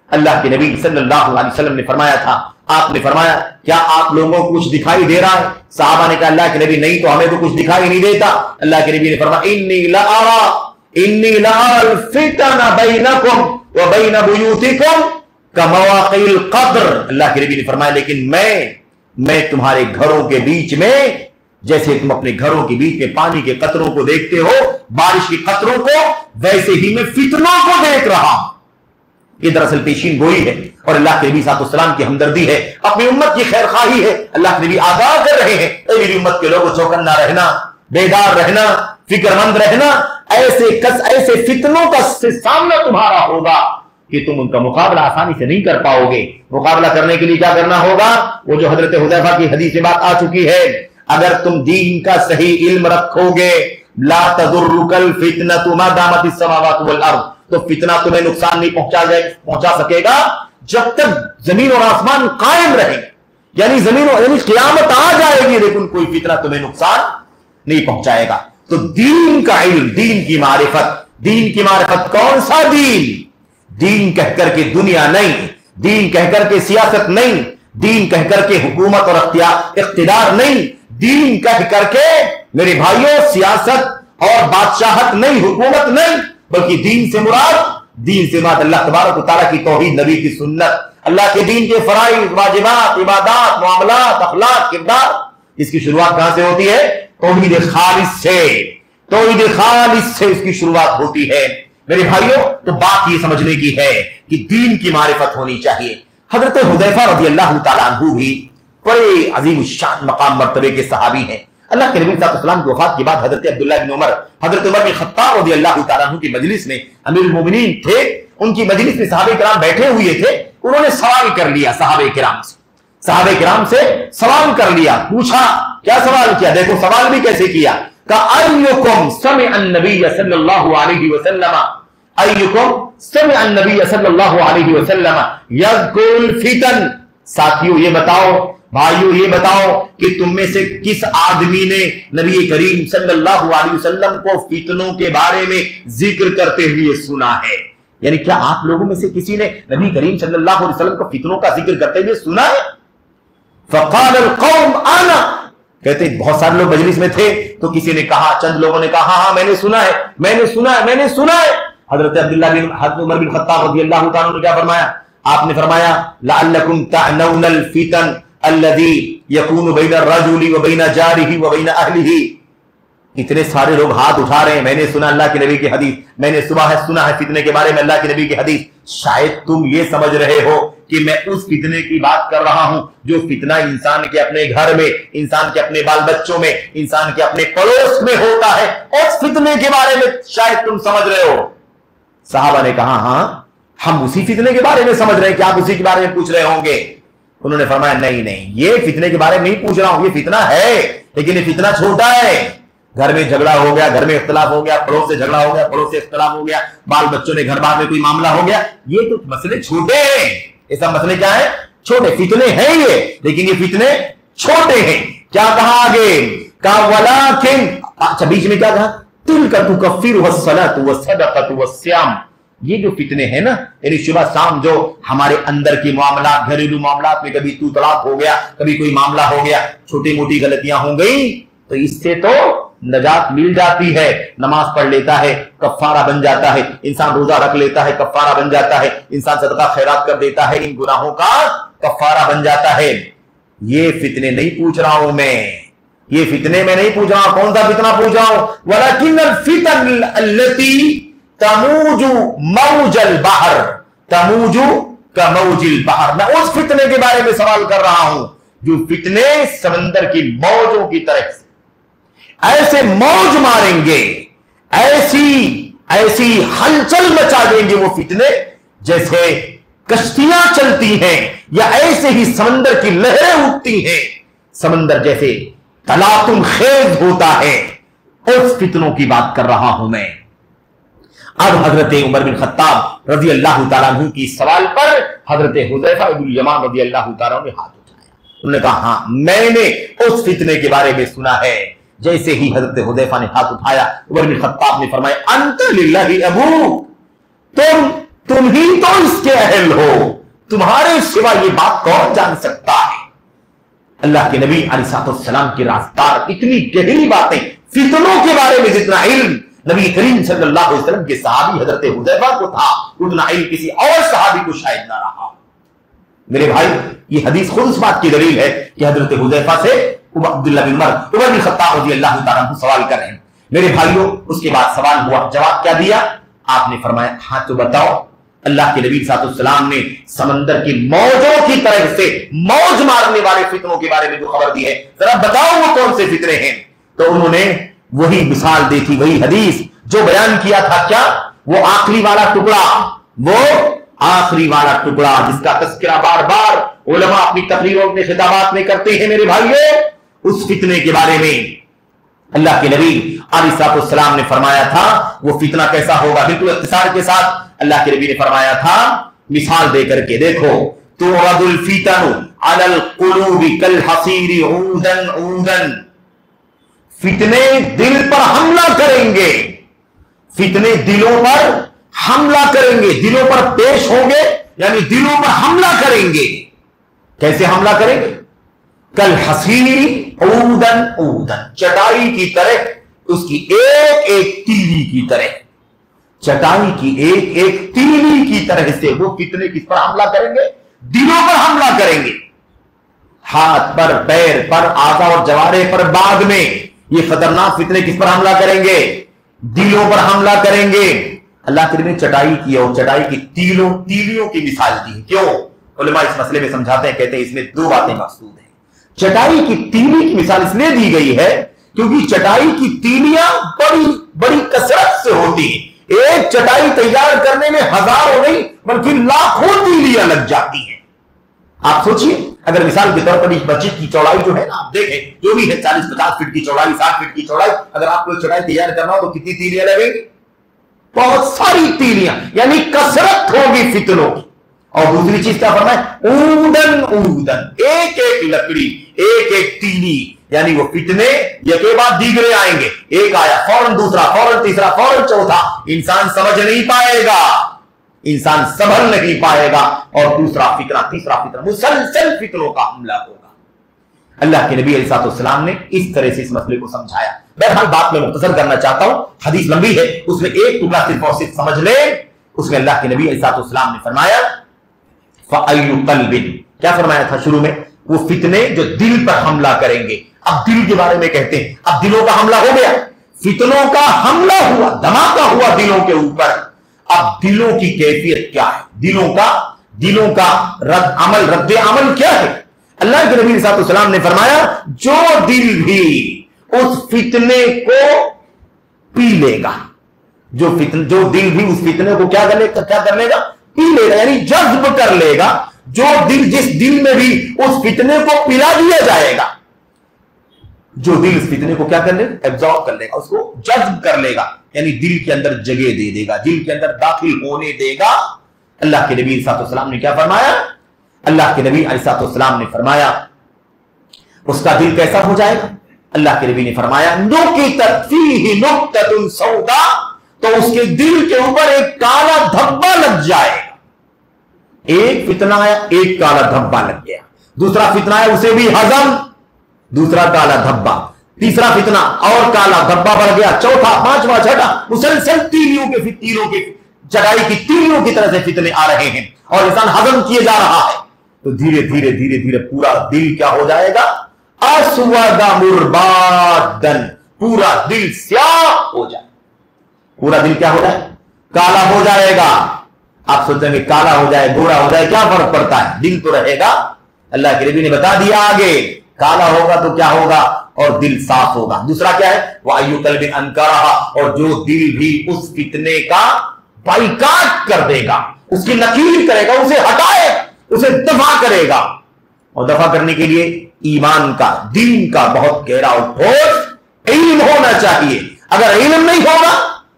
اللہ کے نبی صلی اللہ علیہ وسلم نے فرمایا تھا، آپ نے فرمایا کیا آپ لوگوں کو کچھ دکھائی دے رہا ہے؟ صحابہ نے کہا اللہ کے نبی نہیں تو ہمیں تو کچھ دکھائی نہیں دیتا. اللہ کے نبی نے فرمایا انی لأرى الفتن بینکم وبین بیوتکم کمواقع القدر. اللہ کے نبی نے فرمایا لیکن میں تمہارے گھروں کے بیچ میں جیسے تم اپنے گھروں کے بیچ میں پانی کے قطروں کو دیکھتے ہو، بارش کے قطروں کو، ویسے ہی میں فتنوں کو دیکھ رہا ہوں. یہ دراصل پیشین گوئی ہے. اور اللہ کے نبی صلی اللہ علیہ وسلم کی ہمدردی ہے، اپنی امت کی خیر خواہی ہے۔ اللہ کے نبی آگاہ کر رہے ہیں، اے میری امت کے لوگوں، چوکنا رہنا، بیدار رہنا، فکر مند رہنا، ایسے فتنوں کا سامنا تمہارا ہوگا کہ تم ان کا مقابلہ آسانی سے نہیں کر پاؤ گے۔ مقابلہ کرنے کے لیے کیا کرنا ہوگا؟ وہ جو حضرت حذیفہ کی حدیث میں بات آ چکی ہے، اگر تم دین کا صحیح علم رکھو گے، لا تضرک الفتنۃ ما دامت السماوات والارض، تو فتنہ تمہیں نقصان نہیں پہنچا سکے گا جب تک زمین اور آسمان قائم رہے، یعنی یعنی قیامت آ جائے گی لیکن کوئی فتنہ تمہیں نقصان نہیں پہنچائے گا۔ تو دین کا علم، دین کی معرفت کون سا دین؟ دین کہہ کر کے دنیا نہیں، دین کہہ کر کے سیاست نہیں، دین کہہ کر کے حکومت اور اقتدار نہیں، دین کہہ کر کے میرے بھائیوں سیاست اور بادشاہت نہیں، حکومت نہیں، بلکہ دین سے مراد اللہ تبارک و تعالیٰ کی توحید، نبی کی سنت، اللہ کے دین کے فرائض، واجبات، عبادات، معاملات، اخلاق، کردار۔ اس کی شروعات کہاں سے ہوتی ہے؟ توحید خالص سے اس کی شروعات ہوتی ہے میرے بھائیوں۔ تو بات یہ سمجھنے کی ہے کہ دین کی معرفت ہونی چاہیے۔ حضرت حذیفہ رضی اللہ تعالیٰ عنہ بھی بڑے عظیم الشان مقام مرتبے کے صحابی ہیں۔ اللہ کے نبی صلی اللہ علیہ وسلم کی وفات کے بعد حضرت عبداللہ بن عمر، حضرت عمر بن خطاب رضی اللہ تعالیٰ عنہ کی مجلس میں، امیر المومنین تھے، ان کی مجلس میں صحابہ کرام بیٹھے ہوئے تھے، انہوں نے سوال کر لیا صحابہ کرام سے سوال کر لیا، پوچھا، کیا سوال کیا؟ دیکھو سوال بھی کیسے کیا، کَأَيُّكُمْ سَمِعَ النَّبِيَّ صلی اللہ علیہ وسلم أَيُّكُمْ سَمِعَ النَّبِيَّ صلی اللہ علیہ وسلم يَذْكُرُ الْفِتَنَ۔ ساتھیوں یہ بتاؤ، بھائیوں یہ بتاؤ کہ تم میں سے کس آدمی نے نبی کریم صلی اللہ علیہ وسلم کو فتنوں کے بارے میں ذکر کرتے ہوئے سنا ہے؟ یعنی کیا آپ لوگوں میں سے کسی نے نبی کریم صلی اللہ علیہ وسلم کو فتنوں کا ذکر کرتے ہوئے سنا ہے؟ فقال القوم انا، کہتے بہت سارے لوگ مجلس میں تھے تو کسی نے کہا، چند لوگوں نے کہا ہاں میں نے سنا ہے۔ حضرت عمر بن خطاب رضی اللہ تعالیٰ نے کیا فرمایا؟ آپ نے فرمایا لعلکم تعنون الفتن الذی یکون بین الرجل وبین جارہ وبین اہلہ۔ اتنے سارے لوگ ہاتھ اٹھا رہے ہیں، میں نے سنا اللہ کے نبی کی حدیث، میں نے سنا ہے فتنے کے بارے میں اللہ کے نبی کی حدیث۔ شاید تم یہ سمجھ رہے ہو کہ میں اس فتنے کی بات کر رہا ہوں جو فتنہ انسان کے اپنے گھر میں، انسان کے اپنے بال بچوں میں، انسان کے اپنے پڑوس میں ہوتا ہے، اس فتنے کے بارے میں شاید تم سمجھ رہے ہو۔ صحابہ نے کہا ہاں ہم اسی فتنے کے بارے میں سمجھ رہے ہیں، کیا آپ اسی کے بارے میں پوچھ رہے ہوں گے؟ انہوں نے فرمایا نہیں، یہ فتنے کے بارے میں نہیں پوچھ رہا ہوں، یہ فتنہ ہے لیکن یہ فتنہ چھوٹا ہے۔ گھر میں جھگڑا ہو گیا، گھر میں اختلاف ہو گیا، پڑوس سے جھگڑا ہو گیا، پڑوس سے اختلاف ہو گیا، بال بچوں نے گھر بار میں کوئی معاملہ ہو گیا، یہ تو مسئلے چھوٹے ہیں۔ یہ سب مسئلے کیا ہیں؟ چھوٹے فتنے ہیں یہ، لیکن یہ فتنے چھوٹے ہیں۔ کیا کہا آگے؟ کہا ولیکن، اچھا بیچ میں کیا کہا؟ تلک تکفرها الصلاۃ والصدقۃ والصیام۔ یہ جو فتنے ہیں نا، یعنی صبح شام جو ہمارے اندر کے معاملات، گھریلو معاملات میں کبھی تو طلاق ہو گیا، کبھی کوئی معاملہ ہو گیا، چھوٹی موٹی غلطیاں ہو گئی تو اس سے تو نجات مل جاتی ہے۔ نماز پڑھ لیتا ہے کفارہ بن جاتا ہے، انسان روزہ رکھ لیتا ہے کفارہ بن جاتا ہے، انسان صدقہ خیرات کر دیتا ہے، ان گناہوں کا کفارہ بن جاتا ہے۔ یہ فتنے نہیں پوچھ رہا ہوں میں، یہ فتنے میں نہیں پوچھ رہا ہوں۔ کون سا فتنہ پوچھ رہا ہوں؟ وَلَكِنَّ الْفِتَنَ الَّتِي تَمُوجُ مَوْجَ الْبَحْرِ تَمُوجُ كَمَوْجِ الْبَحْرِ۔ میں اس فتنے کے بارے میں سوال کر رہا ہوں جو فتنے سمندر کی موجوں کی طرح ایسے موج ماریں گے، ایسی ہلچل مچا دیں گے وہ فتنے جیسے کشتیاں چلتی ہیں، یا ایسے ہی سمندر کی لہریں اٹھتی ہیں، سمندر جیسے تلاطم خیز ہوتا ہے۔ اس فتنوں کی بات کر رہا ہوں میں۔ اب حضرت عمر بن خطاب رضی اللہ تعالیٰ عنہ کی سوال پر حضرت حذیفہ بن الیمان رضی اللہ تعالیٰ عنہ نے ہاتھ اٹھایا۔ انہوں نے کہا ہاں میں نے اس فتنے کے بارے میں سنا ہے۔ جیسے ہی حضرت حذیفہ نے ہاتھ اٹھایا، عمر بن خطاب نے فرمایا انت للہ ابو، تم ہی تو اس کے اہل ہو، تمہارے سوا یہ بات کون جان سکتا ہے؟ اللہ کے نبی علیہ السلام کی رازدار اتنی گہری باتیں، فتنوں کے بارے میں جتنا علم نبی کریم صلی اللہ علیہ وسلم کے صحابی حضرت حذیفہ کو تھا، اتنا علم کسی اور صحابی کو شاید نہ رہا۔ میرے بھائی یہ حدیث خود اس بات کی دلیل ہے کہ حضرت حذیفہ سے عبداللہ بن عمر بن خطاب رضی اللہ تعالیٰ عنہ سوال کر رہے ہیں۔ میرے بھائیوں اس کے بعد سوال ہوا، جواب کیا دیا؟ آپ نے فرمایا ہاں تو بتاؤ اللہ کے نبی صلی اللہ علیہ وسلم نے سمندر کی موجوں کی طرف سے موج مارنے والے فتنوں کے بارے میں جو خبر دی ہے، ذرا بتاؤ وہ کون سے فتنے ہیں؟ تو انہوں نے وہی مثال دی تھی، وہی حدیث جو بیان کیا تھا، کیا وہ آخری والا ٹکڑا، وہ آخری والا ٹکڑا جس کا تذکرہ بار بار علماء اپنی تقریروں اپنے خطابات میں کرتے ہیں میرے بھائیوں، اس فتنے کے بارے میں اللہ کے نبی علیہ السلام نے فرمایا تھا وہ فتنہ کیسا ہوگا، بالکل اختصار کے ساتھ اللہ کے نبی نے فرمایا تھا مثال دے کر کے، دیکھو تُعْرَضُ الْفِتَنُ عَلَى الْقُلُوبِ كَالْحَصِيرِ عُودًا عُودًا، فتنے دل پر حملہ کریں گے، فتنے دلوں پر حملہ کریں گے، دلوں پر پیش ہوں گے، یعنی دلوں پر حملہ کریں گے۔ کیسے حملہ کریں گے؟ کالحصیر عودن عودن، چٹائی کی طرح، اس کی ایک ایک تیلی کی طرح، چٹائی کی ایک ایک تیلی کی طرح سے وہ کتنے کس پر حملہ کریں گے؟ دلوں پر حملہ کریں گے، ہاتھ پر، پیر پر، اعضاء اور جوارے پر بعد میں۔ یہ خطرناک فتنے کس پر حملہ کریں گے؟ دلوں پر حملہ کریں گے۔ اللہ کے نبی نے چٹائی کی اور چٹائی کی تیلیوں کی مثال دی۔ کیوں؟ علماء اس مسئلے میں سمجھاتے ہیں، کہتے ہیں اس میں دو باتیں مقصود ہیں۔ چٹائی کی تیلی کی مثال اس لیے دی گئی ہے کیونکہ چٹائی کی تیلیاں بڑی بڑی کثرت سے ہوتی ہیں، ایک چٹائی تیار کرنے میں ہزاروں نہیں بلکہ لاکھوں تیلیاں لگ جاتی ہیں۔ آپ سوچئے اگر مثال کے طور پر اس مسجد کی چوڑائی جو ہے نا، آپ دیکھیں جو بھی ہے 40-50 فٹ کی چوڑائی، 60 فٹ کی چوڑائی، اگر آپ کو چٹائی تیار کرنا ہو تو کتنی تیلیاں لگیں گی؟ بہت ساری تیلیاں، یعنی کثرت ہوگی فتنوں کی۔ اور دوسری چیز کیا فرمائے؟ اودن اودن، ایک ایک لکڑی، ایک ایک تیلی، یعنی وہ فتنے یکے بعد دیگرے آئیں گے، ایک آیا فوراً دوسرا، فوراً تیسرا، فوراً چوتھا، انسان سمجھ نہیں پائے گا، انسان سنبھل نہیں پائے گا، اور دوسرا فتنہ، تیسرا فتنہ، مسلسل فتنوں کا حملہ ہوگا۔ اللہ کے نبی علیہ السلام نے اس طرح سے اس مسئلے کو سمجھایا۔ بہرحال بات میں مختصر کرنا چاہتا ہوں، حدیث لمبی ہے، اس میں ایک ٹکڑا صرف اور صرف سمجھ لیں۔ اس میں اللہ کے نبی علیہ السلام نے فرمایا فَأَيُّ قَلْبٍ، کیا فرمایا تھا شروع میں؟ وہ فتنے جو دل پر حملہ کریں گے۔ اب دل کے بارے میں کہتے ہیں، اب دلوں کا حملہ ہو گیا، فتنوں کا حملہ ہوا، دھماکہ ہوا دلوں کے اوپر۔ اب دلوں کی کیفیت کیا ہے؟ دلوں کا رد عمل کیا ہے؟ اللہ کے نبی صلی اللہ علیہ وسلم نے فرمایا جو دل بھی اس فتنے کو پی لے گا، جو دل بھی اس فتنے کو کیا کر لے گا؟ پی لے گا، یعنی جذب کر لے گا۔ جو دل، جس دل میں بھی اس فتنے کو پلا دیا جائے گا، جو دل اس فتنے کو کیا کر لے گا؟ ایبزارب کر لے گا، اس کو جذب کر لے گا، یعنی دل کے اندر جگہ دے دے گا، دل کے اندر داخل ہونے دے گا۔ اللہ کے نبی صلی اللہ علیہ وسلم نے کیا فرمایا؟ اللہ کے نبی علیہ السلام نے فرمایا اس کا دل کیسا ہو جائے گا؟ اللہ کے نبی نے فرمایا نُکِتَتْ فِيهِ نُکْتَةٌ سَوْدَاء، تو اس کے دل کے اوپر ایک کالا دھبا لگ جائے گا۔ ایک فتنہ آیا، ایک کالا دھبا لگ گیا، دوسرا فتنہ آیا، اسے بھی ہضم، دوسرا کالا دھبا، تیسرا فتنہ اور کالا دھبا بڑھ گیا، چوتھا، پانچواں، چھٹا، مسلسل تیلیوں کے چٹائی کی تیلیوں کی طرح سے فتنے آ رہے ہیں اور انسان ہضم کیے جا رہا ہے۔ تو دھیرے دھیرے پورا دل کیا ہو جائے گا؟ اسود مربادن، پورا دل سیاہ ہو جائے، پورا دل کیا ہو جائے؟ کالا ہو جائے گا۔ آپ سوچیں گے کالا ہو جائے، گھوڑا ہو جائے، کیا فرق پڑتا ہے؟ دل تو رہے گا۔ اللہ کے نبی نے بتا دیا آگے، کالا ہوگا تو کیا ہوگا؟ اور دل صاف ہوگا۔ دوسرا کیا ہے؟ وَأَيُّ قَلْبٍ أَنكَرَهَا، اور جو دل بھی اس فتنے کا بائیکاٹ کر دے گا، اس کی نکیر کرے گا، اسے ہٹائے، اسے دفع کرے گا۔ اور دفع کرنے کے لیے ایمان کا، دین کا بہت گہرا اور ٹھوس علم ہونا چاہیے۔ اگر علم نہیں ہوگا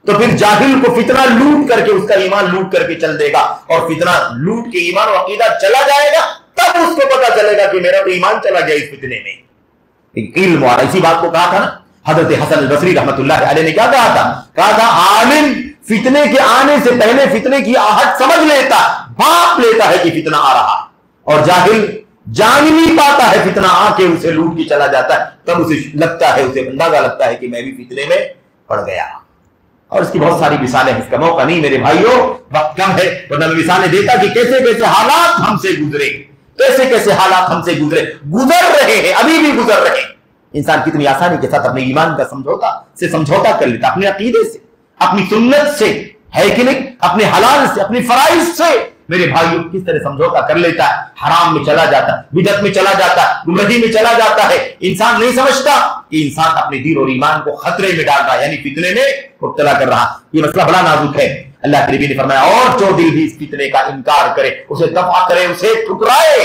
تو پھر جاہل کو فتنہ لوٹ کر کے اس کا ایمان لوٹ کر کے چل دے گا، اور فتنہ لوٹ کے ایمان و عقیدہ چلا جائے گا، تب اس کو پتا چلے گا کہ میرا تو ایمان چلا گیا اس فتنے میں۔ علم والا، اسی بات کو کہا تھا نا حضرت حسن البصری رحمۃ اللہ علیہ نے، کیا کہا تھا عالم فتنے کے آنے سے پہلے فتنے کی آہٹ سمجھ لیتا، بھاپ لیتا ہے کہ فتنہ آ رہا، اور جاہل جان نہیں پاتا ہے، فتنہ آ کے اسے لوٹ کے چلا جاتا ہے، تب اسے لگتا ہے، اسے اندازہ لگتا ہے کہ میں بھی فتنے میں پڑ گیا۔ اور اس کی بہت ساری مثالیں، اس کا موقع نہیں میرے بھائیوں، وقت کم ہے، ورنہ میں مثالیں دیتا کہ کیسے کیسے حالات ہم سے گزرے، کیسے کیسے حالات ہم سے گزر رہے ہیں، ابھی بھی گزر رہے ہیں۔ انسان کتنی آسانی کے ساتھ اپنے ایمان کا سمجھوتا کر لیتا، اپنے عقیدے سے، اپنی سنت سے ہے کہ نہیں؟ اپنے حلال سے، اپنی فرائض سے میرے بھائیوں کس طرح سمجھوتا کر لیتا ہے، حرام میں چلا جاتا ہے، بدعت میں چلا جاتا ہے، گمراہی میں چلا جاتا ہے. انسان نہیں سمجھتا کہ انسان اپنے دین اور ایمان کو خطرے میں ڈال رہا ہے، یعنی فتنے میں مبتلا کر رہا. یہ مسئلہ بڑا نازک ہے. اللہ کے نبی نے فرمایا اور جو دل بھی اس فتنے کا انکار کرے، اسے دفع کرے، اسے ٹھکرائے،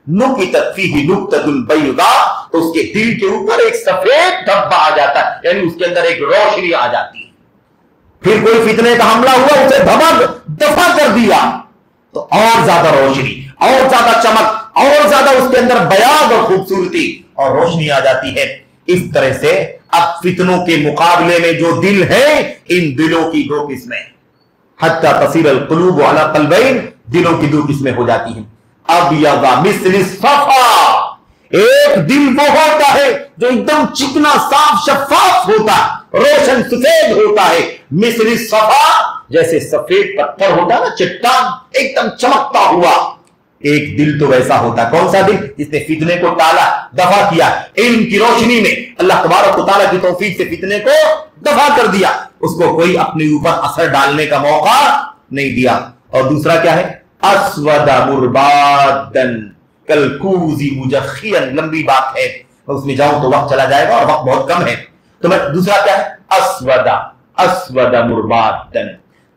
نکتت فیہ نکتۃ البیضاء، تو اس کے دل کے اوپر ایک سفید دھبا آ جاتا ہے، یعنی اس کے اندر ایک روشنی آ جاتی ہے. پھر کوئی فتنے کا حملہ ہوا، اسے دفع کر دیا تو اور زیادہ روشنی، اور زیادہ چمک، اور زیادہ اس کے اندر بیاض اور خوبصورتی اور روشنی آ جاتی ہے. اس طرح سے اب فتنوں کے مقابلے میں جو دل ہے، ان دلوں کی دو قسمیں، حتی تصیر القلوب علی قلبین، دلوں کی دو قسمیں ہو جاتی ہیں. ابیض مثل الصفا، ایک دل وہ ہوتا ہے جو ایک دم چکنا، صاف، شفاف ہوتا ہے، روشن سفید ہوتا ہے. مثل الصفا، جیسے سفید پتھر ہوتا ہے نا، چٹان ایک دم چمکتا ہوا. ایک دل تو ویسا ہوتا ہے. کون سا دل؟ جس نے فتنے کو ٹالا، دفع کیا، علم کی روشنی میں اللہ تبارک و تعالیٰ کی توفیق سے فتنے کو دفع کر دیا، اس کو کوئی اپنے اوپر اثر ڈالنے کا موقع نہیں دیا. اور دوسرا کیا ہے؟ اسود مربادن کالکوز مجخیا، لمبی بات ہے، اس میں جاؤں تو وقت چلا جائے گا اور وقت بہت کم ہے. تو میں دوسرا کیا ہے؟ اسود مربادن،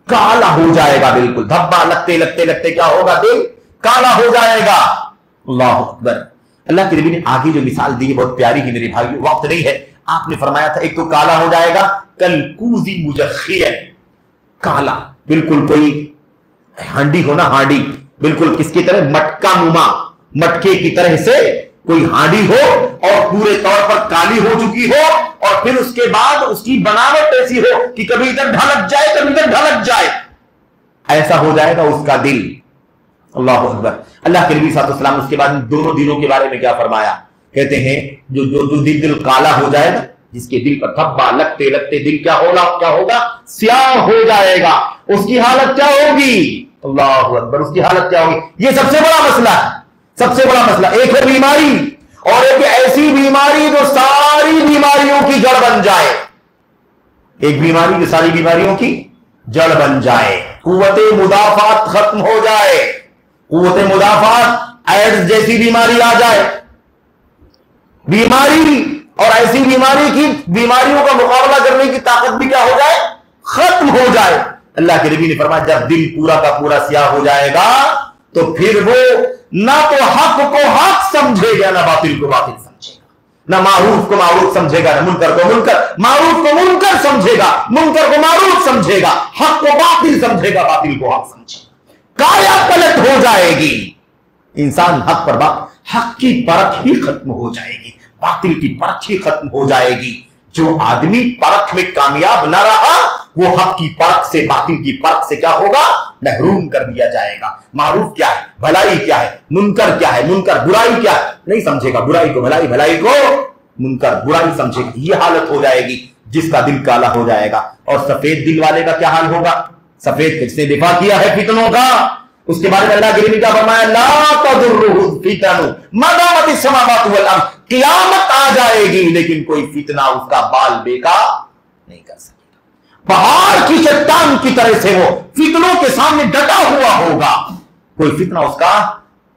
کالا ہو جائے گا، بالکل دھبا لگتے لگتے لگتے کیا ہوگا؟ دل کالا ہو جائے گا. اللہ اکبر. اللہ کے نبی نے آگے جو مثال دی ہے بہت پیاری ہے میرے بھائی، وقت نہیں ہے. آپ نے فرمایا تھا ایک تو کالا ہو جائے گا کالکوز مجخیا، کالا بالکل کوئی ہانڈی ہو نا، ہانڈی بالکل کس کی طرح؟ مٹکا نما، مٹکے کی طرح سے کوئی ہانڈی ہو اور پورے طور پر کالی ہو چکی ہو، اور پھر اس کے بعد اس کی بناوٹ ایسی ہو کہ کبھی ادھر ڈھلک جائے کبھی ادھر ڈھلک جائے، ایسا ہو جائے گا اس کا دل. اللہ اکبر. اللہ کے نبی صلی اللہ علیہ وسلم اس کے بعد دونوں دلوں کے بارے میں کیا فرمایا؟ کہتے ہیں جو دل کالا ہو جائے گا، جس کے دل پر دھبا لگتے لگتے دل کیا ہوگا؟ سیاہ ہو جائے گا. اس کی حالت کیا ہوگی؟ اللہ اکبر. اس کی حالت کیا ہوگی؟ یہ سب سے بڑا مسئلہ ہے، سب سے بڑا مسئلہ. ایک ہے بیماری، اور ایک ایسی بیماری جو ساری بیماریوں کی جڑ بن جائے. ایک بیماری جو ساری بیماریوں کی جڑ بن جائے، قوت مدافعت ختم ہو جائے، قوت مدافعت ایڈز جیسی بیماری آ جائے. بیماری اور ایسی بیماری کی بیماریوں کا مقابلہ کرنے کی طاقت بھی کیا ہو جائے؟ ختم ہو جائے. اللہ کے نبی نے فرمایا جب دل پورا کا پورا سیاہ ہو جائے گا تو پھر وہ نہ تو حق کو حق سمجھے گا، نہ باطل کو باطل سمجھے گا، نہ معروف کو معروف سمجھے گا، نہ منکر کو منکر، معروف کو منکر سمجھے گا، منکر کو معروف سمجھے گا، حق کو باطل سمجھے گا، باطل کو حق سمجھے گا. کایا پلٹ ہو جائے گی. انسان حق پر حق کی پرکھ ہی ختم ہو جائے گی، باطل کی پرکھ ہی ختم ہو جائے گی. جو آدمی پرکھ میں کامیاب نہ رہا وہ حق کی پرکھ سے، باطل کی پرکھ سے کیا ہوگا؟ محروم کر دیا جائے گا. معروف کیا ہے، بھلائی کیا ہے، منکر کیا ہے، منکر برائی کیا ہے، نہیں سمجھے گا. برائی کو بھلائی، بھلائی کو منکر، برائی سمجھے گا. یہ حالت ہو جائے گی جس کا دل کالا ہو جائے گا. اور سفید دل والے کا کیا حال ہوگا؟ سفید جس نے دفاع کیا ہے فتنوں کا، اس کے بارے میں اللہ کے نبی نے کیا فرمایا؟ لا تضرہ الفتن ما دامت السماوات والارض. قیامت آ جائے گی لیکن کوئی فتنہ اس کا بال بیکا نہیں کر سکے گا. پہاڑ کی چٹان کی طرح سے وہ فتنوں کے سامنے ڈٹا ہوا ہوگا، کوئی فتنہ اس کا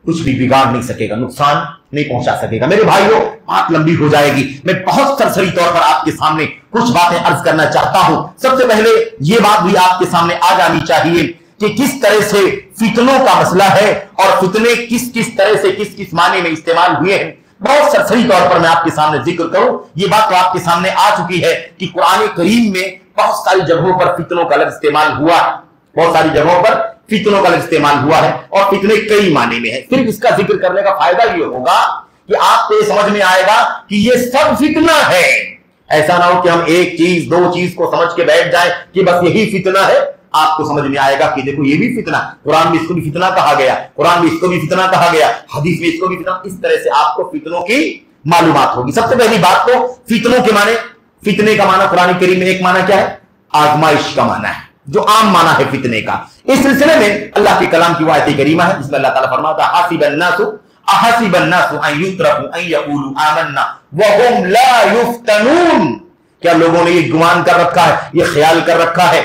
کچھ بھی بگاڑ نہیں سکے گا، نقصان نہیں پہنچا سکے گا. میرے بھائیوں بات لمبی ہو جائے گی، میں بہت سرسری طور پر آپ کے سامنے کچھ باتیں عرض کرنا چاہتا ہوں. سب سے پہلے یہ بات بھی آپ کے سامنے آ جانی چاہیے کہ کس طرح سے فتنوں کا مسئلہ ہے اور فتنے کس طرح سے کس معنی میں استعمال ہوئے ہیں. بہت سرسری طور پر میں آپ کے سامنے ذکر کروں. یہ بات تو آپ کے سامنے آ چکی ہے کہ قرآن کریم میں بہت ساری جگہوں پر فتنوں کا لفظ استعمال ہوا ہے، بہت ساری جگہوں پر فتنوں کا لفظ استعمال ہوا ہے، اور فتنے کئی معنی میں ہیں. صرف اس کا ذکر کرنے کا فائدہ یہ ہوگا کہ آپ کو یہ سمجھ میں آئے گا کہ یہ سب فتنہ ہے. ایسا نہ ہو کہ ہم ایک چیز دو چیز کو سمجھ کے بیٹھ جائیں کہ بس یہی فتنہ ہے. آپ کو سمجھ میں آئے گا کہ دیکھو یہ بھی فتنہ، قرآن میں اس کو بھی فتنہ کہا گیا، قرآن میں اس کو بھی فتنہ کہا گیا، حدیث میں اس کو بھی فتنہ. اس طرح سے آپ کو فتنوں کی معلومات ہوگی. سب سے پہلی بات تو فتنوں کے معنی، فتنے کا معنی قرآن کریم میں ایک معنی کیا ہے؟ آزمائش کا معنی ہے، جو عام معنی ہے فتنے کا. اس سلسلے میں اللہ کے کلام کی آیت کریمہ ہے جس میں اللہ تعالیٰ فرماتا ہے احسب الناس ان یترکوا ان یقولوا آمنا وهم لا یفتنون. کیا لوگوں نے یہ گمان کر رکھا ہے، یہ خیال کر رکھا ہے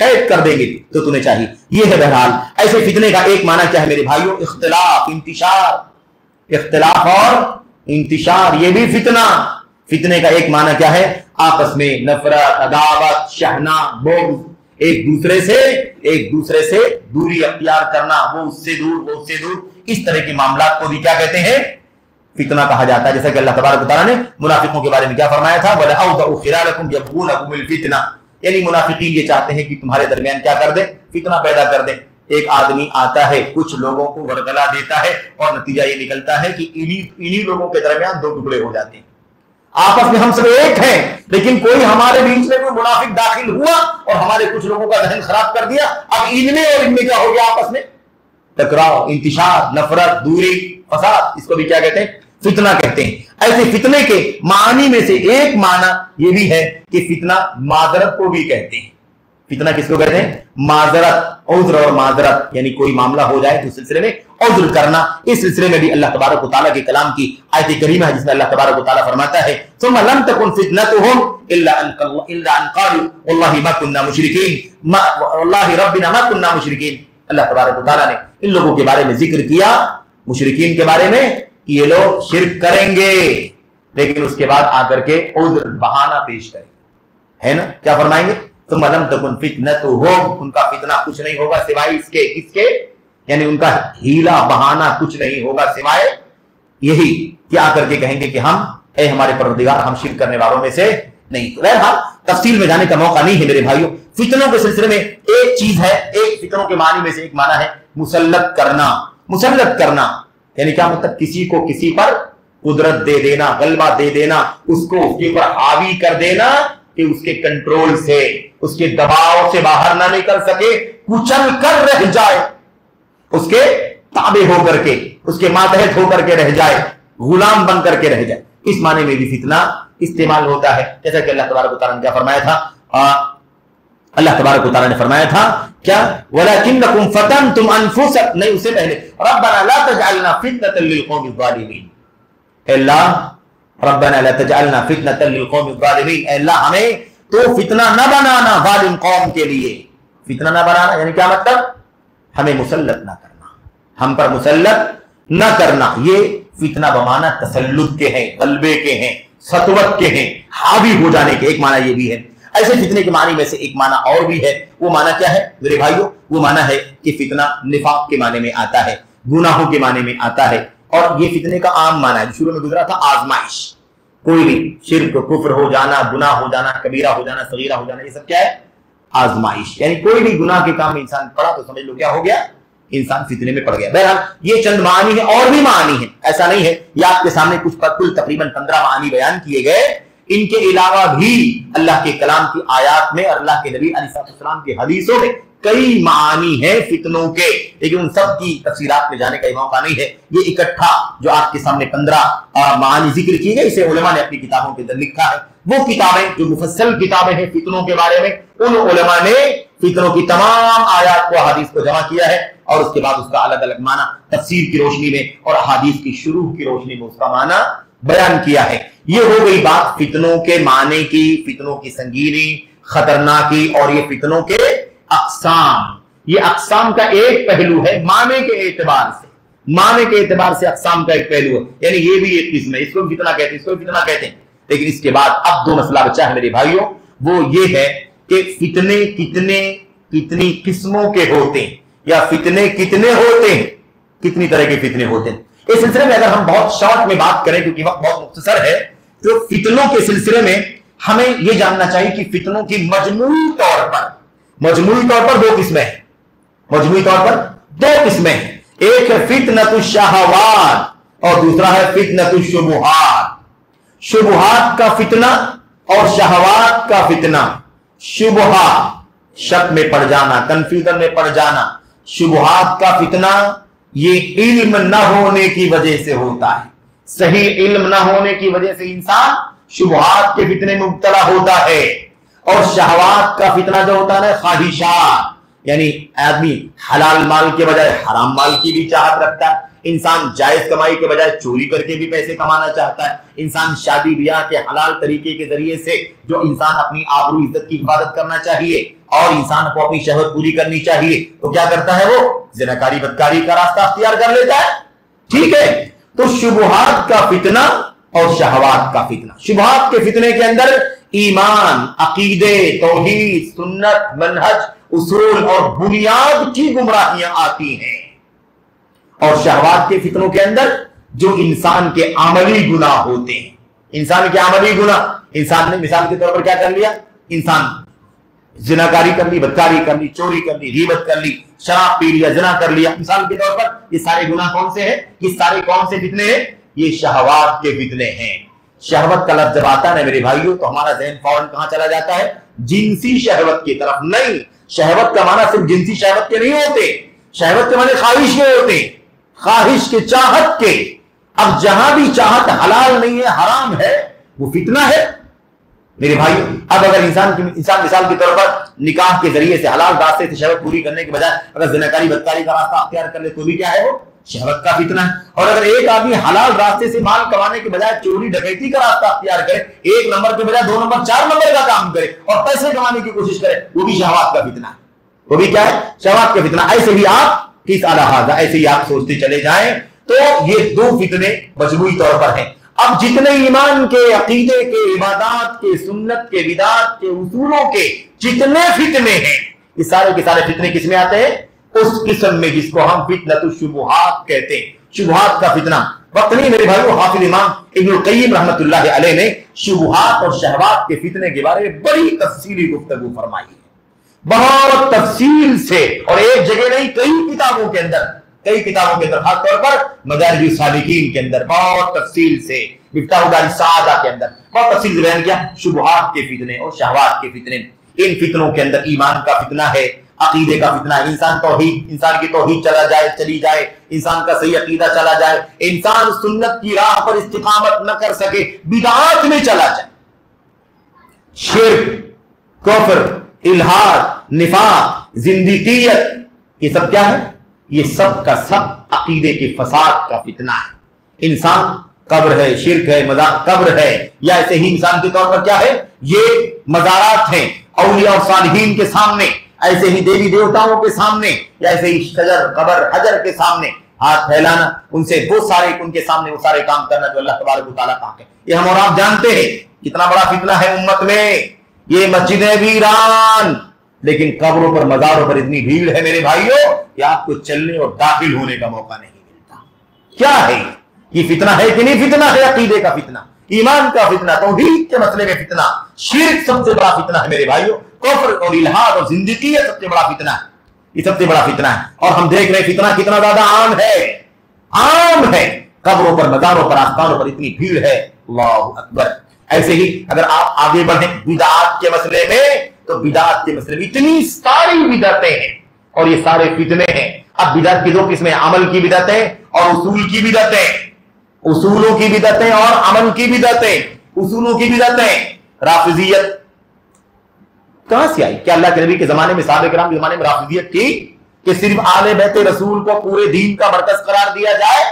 قید کر دیں گے تو تمہیں چاہیے. یہ ہے بہرحال ایسے فتنے کا ایک معنی کیا ہے میرے بھائیوں؟ اختلاف، انتشار. اختلاف اور انتشار یہ بھی فتنے کا ایک معنی کیا ہے؟ آپس میں نفرت، عداوت، شحنہ، بغض، ایک دوسرے سے دوری اختیار کرنا، وہ اس سے دور. اس طرح کے معاملات کو بھی کیا کہتے ہیں؟ فتنہ کہا جاتا ہے. جیسا کہ اللہ تبارک و تعالیٰ نے منافقوں کے بارے میں کیا فرمایا تھا؟ وَلَأَوْضَعُ خِلَالَكُمْ يَبْغُونَكُمُ الْفِتْنَةَ، یعنی منافقین یہ چاہتے ہیں کہ تمہارے درمیان کیا کر دیں؟ فتنہ پیدا کر دیں. ایک آدمی آتا ہے، کچھ لوگوں کو ورگلا دیتا ہے، اور نتیجہ یہ نکلتا ہے کہ انہی لوگوں کے درمیان دو ٹکڑے ہو جاتے ہیں. آپس میں ہم سب ایک ہیں، لیکن کوئی ہمارے بیچ میں کوئی منافق داخل ہوا اور ہمارے کچھ لوگوں کا ذہن خراب کر دیا. اب ان میں اور ان میں کیا ہو گیا؟ آپس میں ٹکراؤ، انتشار، نفرت، دوری، فساد. اس کو بھی کیا کہتے ہیں؟ فتنہ کہتے ہیں. ایسے فتنے کے معنی میں سے ایک معنی یہ بھی ہے کہ فتنہ معذرت کو بھی کہتے ہیں. فتنہ کس کو کہتے ہیں؟ معذرت، عذر اور معذرت، یعنی کوئی معاملہ ہو جائے تو اس سلسلے میں عذر کرنا. اس سلسلے میں بھی اللہ تبارک و تعالیٰ کے کلام کی آیت کریمہ ہے جس میں اللہ تبارک و تعالیٰ فرماتا ہے ثم لم تكن فتنتهم الا ان قالوا والله ما كنا مشركين والله ربنا ما كنا مشركين. اللہ تبارک و تعالیٰ نے ان لوگوں کے بارے میں ذکر کیا، مشرکین کے بارے میں، کہ یہ لوگ شرک کریں گے، لیکن اس کے بعد آ کر کے عذر، بہانہ پیش کریں. ہے نا؟ کیا فرمائیں گے؟ ثم لم تكن فتنتهم، ان کا فتنہ کچھ نہیں ہوگا سوائے اس کے یعنی ان کا ہیلا بہانہ کچھ نہیں ہوگا سوائے یہی کہ آ کر کے کہیں گے کہ ہم، اے ہمارے پروردگار، ہم شرک کرنے والوں میں سے نہیں. بہرحال تفصیل میں جانے کا موقع نہیں ہے میرے بھائیوں. فتنوں کے سلسلے میں ایک چیز ہے، ایک فتنوں کے معنی میں سے ایک معنی ہے مسلط کرنا. مسلط کرنا یعنی کیا مطلب؟ کسی کو کسی پر قدرت دے دینا، غلبہ دے دینا، اس کو اس کے اوپر حاوی کر دینا کہ اس کے کنٹرول سے، اس کے دباؤ سے باہر نہ نکل سکے، کچل کر رہ جائے، اس کے تابع ہو کر کے، اس کے ماتحت ہو کر کے رہ جائے، غلام بن کر کے رہ جائے. اس معنی میں بھی فتنہ استعمال ہوتا ہے. جیسا کہ اللہ تبارک و تعالیٰ نے کیا فرمایا تھا؟ اللہ تبارک و تعالیٰ نے فرمایا تھا کیا؟ وَلَكِنَّكُمْ فَتَنْتُمْ أَنفُسَكُمْ، نہیں اس سے پہلے، رَبَّنَا لَا تَجْعَلْنَا فِتْنَةً لِلْقَوْمِ الظَّالِمِينَ. اے اللہ، رَبَّنَا لَا تَجْعَلْنَا فِتْنَةً لِلْقَوْمِ الظَّالِمِينَ، اے اللہ ہمیں تو فتنہ نہ بنانا ظالم قوم کے لیے. فتنہ نہ بنانا یعنی کیا مطلب؟ ہمیں مسلط نہ کرنا، ہم پر مسلط نہ کرنا. یہ فتنہ بمانا تسلط کے ہیں، غلبے کے ہیں، سطوت کے ہیں، حاوی ہو جانے کے. ایک معنی یہ بھی ہے. ایسے فتنے کے معنی میں سے ایک معنی اور بھی ہے. وہ معنی کیا ہے میرے بھائیوں؟ وہ معنی ہے کہ فتنہ نفاق کے معنی میں آتا ہے، گناہوں کے معنی میں آتا ہے. اور یہ فتنے کا عام معنی ہے، شروع میں گزرا تھا آزمائش. کوئی بھی شرک، کفر ہو جانا، گناہ ہو جانا، کبیرہ ہو جانا، صغیرہ ہو جانا، یہ سب کیا ہے؟ آزمائش. یعنی کوئی بھی گناہ کے کام میں انسان پڑا تو سمجھ لو کیا ہو گیا؟ انسان فتنے میں پڑ گیا. بہرحال یہ چند معنی ہیں، اور بھی معنی ہیں، ایسا نہیں ہے. یہ آپ کے سامنے کچھ کل تقریباً 15 معنی بیان کیے گئے. ان کے علاوہ بھی اللہ کے کلام کی آیات میں اور اللہ کے نبی علیہ السلام کی حدیثوں میں کئی معانی ہیں فتنوں کے، لیکن ان سب کی تفصیلات میں جانے کا موقع نہیں ہے. یہ اکٹھا جو آپ کے سامنے 15 معانی ذکر کیے گئے، اسے علماء نے اپنی کتابوں کے اندر لکھا ہے. وہ کتابیں جو مفصل کتابیں ہیں فتنوں کے بارے میں، ان علماء نے فتنوں کی تمام آیات کو، احادیث کو جمع کیا ہے، اور اس کے بعد اس کا الگ الگ معنی تفسیر کی روشنی میں اور احادیث کی شروح کی روشنی میں اس کا معنی بیان کیا ہے. یہ ہو گئی بات فتنوں کے معنی کی، فتنوں کی سنگینی، خطرناکی، اور یہ فتنوں کے اقسام. یہ اقسام کا ایک پہلو ہے معنی کے اعتبار سے. معنی کے اعتبار سے اقسام کا ایک پہلو ہے، یعنی یہ بھی ایک قسم ہے. اس کو فتنہ کہتے ہیں، اس کو فتنہ کہتے ہیں. لیکن اس کے بعد اب دو مسئلہ بچا ہے میرے بھائیوں. وہ یہ ہے کہ فتنے کتنی قسموں کے ہوتے ہیں، یا فتنے کتنے ہوتے ہیں، کتنی طرح کے فتنے ہوتے ہیں. اس سلسلے میں اگر ہم بہت شارٹ میں بات کریں کیونکہ وقت بہت مختصر ہے، تو فتنوں کے سلسلے میں ہمیں یہ جاننا چاہیے کہ فتنوں کی مجموعی طور پر دو قسمیں ہیں. مجموعی طور پر دو قسمیں ہیں. ایک ہے فتنۃ الشہوات اور دوسرا ہے فتنۃ الشبہات. شبہات کا فتنہ اور شہوات کا فتنہ. شبہہ شک میں پڑ جانا، کنفیوژن میں پڑ جانا. شبہات کا فتنہ یہ علم نہ ہونے کی وجہ سے ہوتا ہے. صحیح علم نہ ہونے کی وجہ سے انسان شبہات کے فتنے میں مبتلا ہوتا ہے. اور شہوات کا فتنہ جو ہوتا ہے خواہشات، یعنی آدمی حلال مال کے بجائے حرام مال کی بھی چاہت رکھتا ہے، انسان جائز کمائی کے بجائے چوری کر کے بھی پیسے کمانا چاہتا ہے، انسان شادی بیاہ کے حلال طریقے کے ذریعے سے جو انسان اپنی آبرو عزت کی حفاظت کرنا چاہیے اور انسان کو اپنی شہوت پوری کرنی چاہیے، تو کیا کرتا ہے وہ زناکاری بدکاری کا راستہ اختیار کر لیتا ہے۔ ٹھیک ہے، تو شبہات کا فتنہ اور شہوات کا فتنہ۔ شبہات کے فتنے کے اندر ایمان، عقیدے، توحید، سنت، منہج، اصول اور بنیاد کی گمراہیاں آتی ہیں، اور شہوات کے فتنوں کے اندر جو انسان کے عملی گناہ ہوتے ہیں، انسان کے عملی گناہ، انسان نے مثال کے طور پر کیا کر لیا، انسان زناکاری کر لی، بدکاری کر لی، چوری کر لی، غیبت کر لی، شراب پی لیا، زنا کر لیا، مثال کے طور پر یہ سارے گناہ کون سے ہیں؟ یہ سارے کون سے فتنے ہیں؟ یہ شہوات کے فتنے ہیں۔ شہوت کا لفظ جب آتا ہے میرے بھائیوں تو ہمارا ذہن فوراً کہاں چلا جاتا ہے؟ جنسی شہوت کی طرف۔ نہیں، شہوت کا معنی صرف جنسی شہوت کے نہیں ہوتے، شہوت کے معنی خواہش کے ہوتے ہیں، خواہش کے، چاہت کے۔ اب جہاں بھی چاہت حلال نہیں ہے، حرام ہے، وہ فتنہ ہے میرے بھائیوں۔ اب اگر انسان مثال کے طور پر نکاح کے ذریعے سے حلال راستے سے شہوت پوری کرنے کے بجائے اگر زناکاری بدکاری کا راستہ اختیار کر لے تو بھی کیا ہے؟ وہ شہوت کا فتنہ ہے۔ اور اگر ایک آدمی حلال راستے سے مال کمانے کے بجائے چوری ڈکیتی کا راستہ اختیار کرے، ایک نمبر کے بجائے 2 نمبر 4 نمبر کا کام کرے اور پیسے کمانے کی کوشش کرے، وہ بھی شہوات کا فتنہ ہے۔ وہ بھی کیا ہے؟ شہوات کا فتنہ۔ ایسے ہی آپ کس الحاظ ایسے ہی آپ سوچتے چلے جائیں تو یہ 2 فتنے مجموعی طور پر ہیں۔ اب جتنے ایمان کے، عقیدے کے، عبادات کے، سنت کے، بدعات کے، اصولوں کے جتنے فتنے ہیں، یہ سارے کے سارے فتنے کس میں آتے ہیں؟ اس قسم میں جس کو ہم فتنۃ الشبہات کہتے ہیں، شبہات کا فتنہ۔ وقت نہیں میرے بھائیو، حافظ امام ابن القیم رحمۃ اللہ علیہ نے شبہات اور شہوات کے فتنے کے بارے میں بڑی تفصیلی گفتگو فرمائی ہے، بہت تفصیل سے، اور ایک جگہ نہیں، کئی کتابوں کے اندر، خاص طور پر مدارج السالکین کے اندر بہت تفصیل سے، مفتاح دار السعادہ کے اندر بہت تفصیل سے بیان کیا شبہات کے فتنے اور شہوات کے فتنے۔ ان فتنوں کے اندر ایمان کا فتنہ ہے، عقیدے کا فتنہ ہے، انسان کی توحید چلی جائے، انسان کا صحیح عقیدہ چلا جائے، انسان سنت کی راہ پر استقامت نہ کر سکے، بدعات میں چلا جائے، شرک، کفر، الحاد، نفاق، زندیقیت، یہ سب کیا ہے؟ یہ سب کا سب عقیدے کے فساد کا فتنہ ہے۔ انسان قبر ہے، شرک ہے، قبر ہے، یا ایسے ہی انسان کے طور پر کیا ہے؟ یہ مزارات ہیں، اولیاء اور صالحین کے سامنے، ایسے ہی دیوی دیوتاؤں کے سامنے، یا ایسے ہی شجر، قبر، حجر کے سامنے ہاتھ پھیلانا، ان سے ان کے سامنے وہ سارے کام کرنا جو اللہ تبارک و تعالیٰ کہا ہے۔ یہ ہم اور آپ جانتے ہیں کتنا بڑا فتنہ ہے امت میں۔ یہ مسجدیں ویران، لیکن قبروں پر، مزاروں پر اتنی بھیڑ ہے میرے بھائیوں کہ آپ کو چلنے اور داخل ہونے کا موقع نہیں ملتا۔ کیا ہے یہ فتنہ ہے کہ نہیں فتنہ ہے؟ عقیدے کا فتنہ، ایمان کا فتنہ، توحید کے مسئلے میں فتنہ، شرک سب سے بڑا فتنہ ہے میرے بھائیوں، کفر اور الحاد اور زندگیت سب سے بڑا فتنہ ہے، یہ سب سے بڑا فتنہ ہے۔ اور ہم دیکھ رہے ہیں فتنہ کتنا زیادہ عام ہے، قبروں پر، مزاروں پر، آستانوں پر اتنی بھیڑ ہے، اللہ اکبر۔ ایسے ہی اگر آپ آگے بڑھیں بدعات کے مسئلے میں، تو بدعات کے مسئلے میں اتنی ساری بدعتیں ہیں اور یہ سارے فتنے ہیں۔ اب بدعت کی 2 قسمیں، عمل کی بدعتیں اور اصول کی بدعتیں، اصولوں کی بدعتیں اور عمل کی بدعتیں۔ اصولوں کی بدعتیں، رافضیت کہاں سے آئی؟ کیا اللہ کے نبی کے زمانے میں، صحابہ کرام کے زمانے میں رافضیت تھی کہ صرف آل بیت رسول کو پورے دین کا مرکز قرار دیا جائے،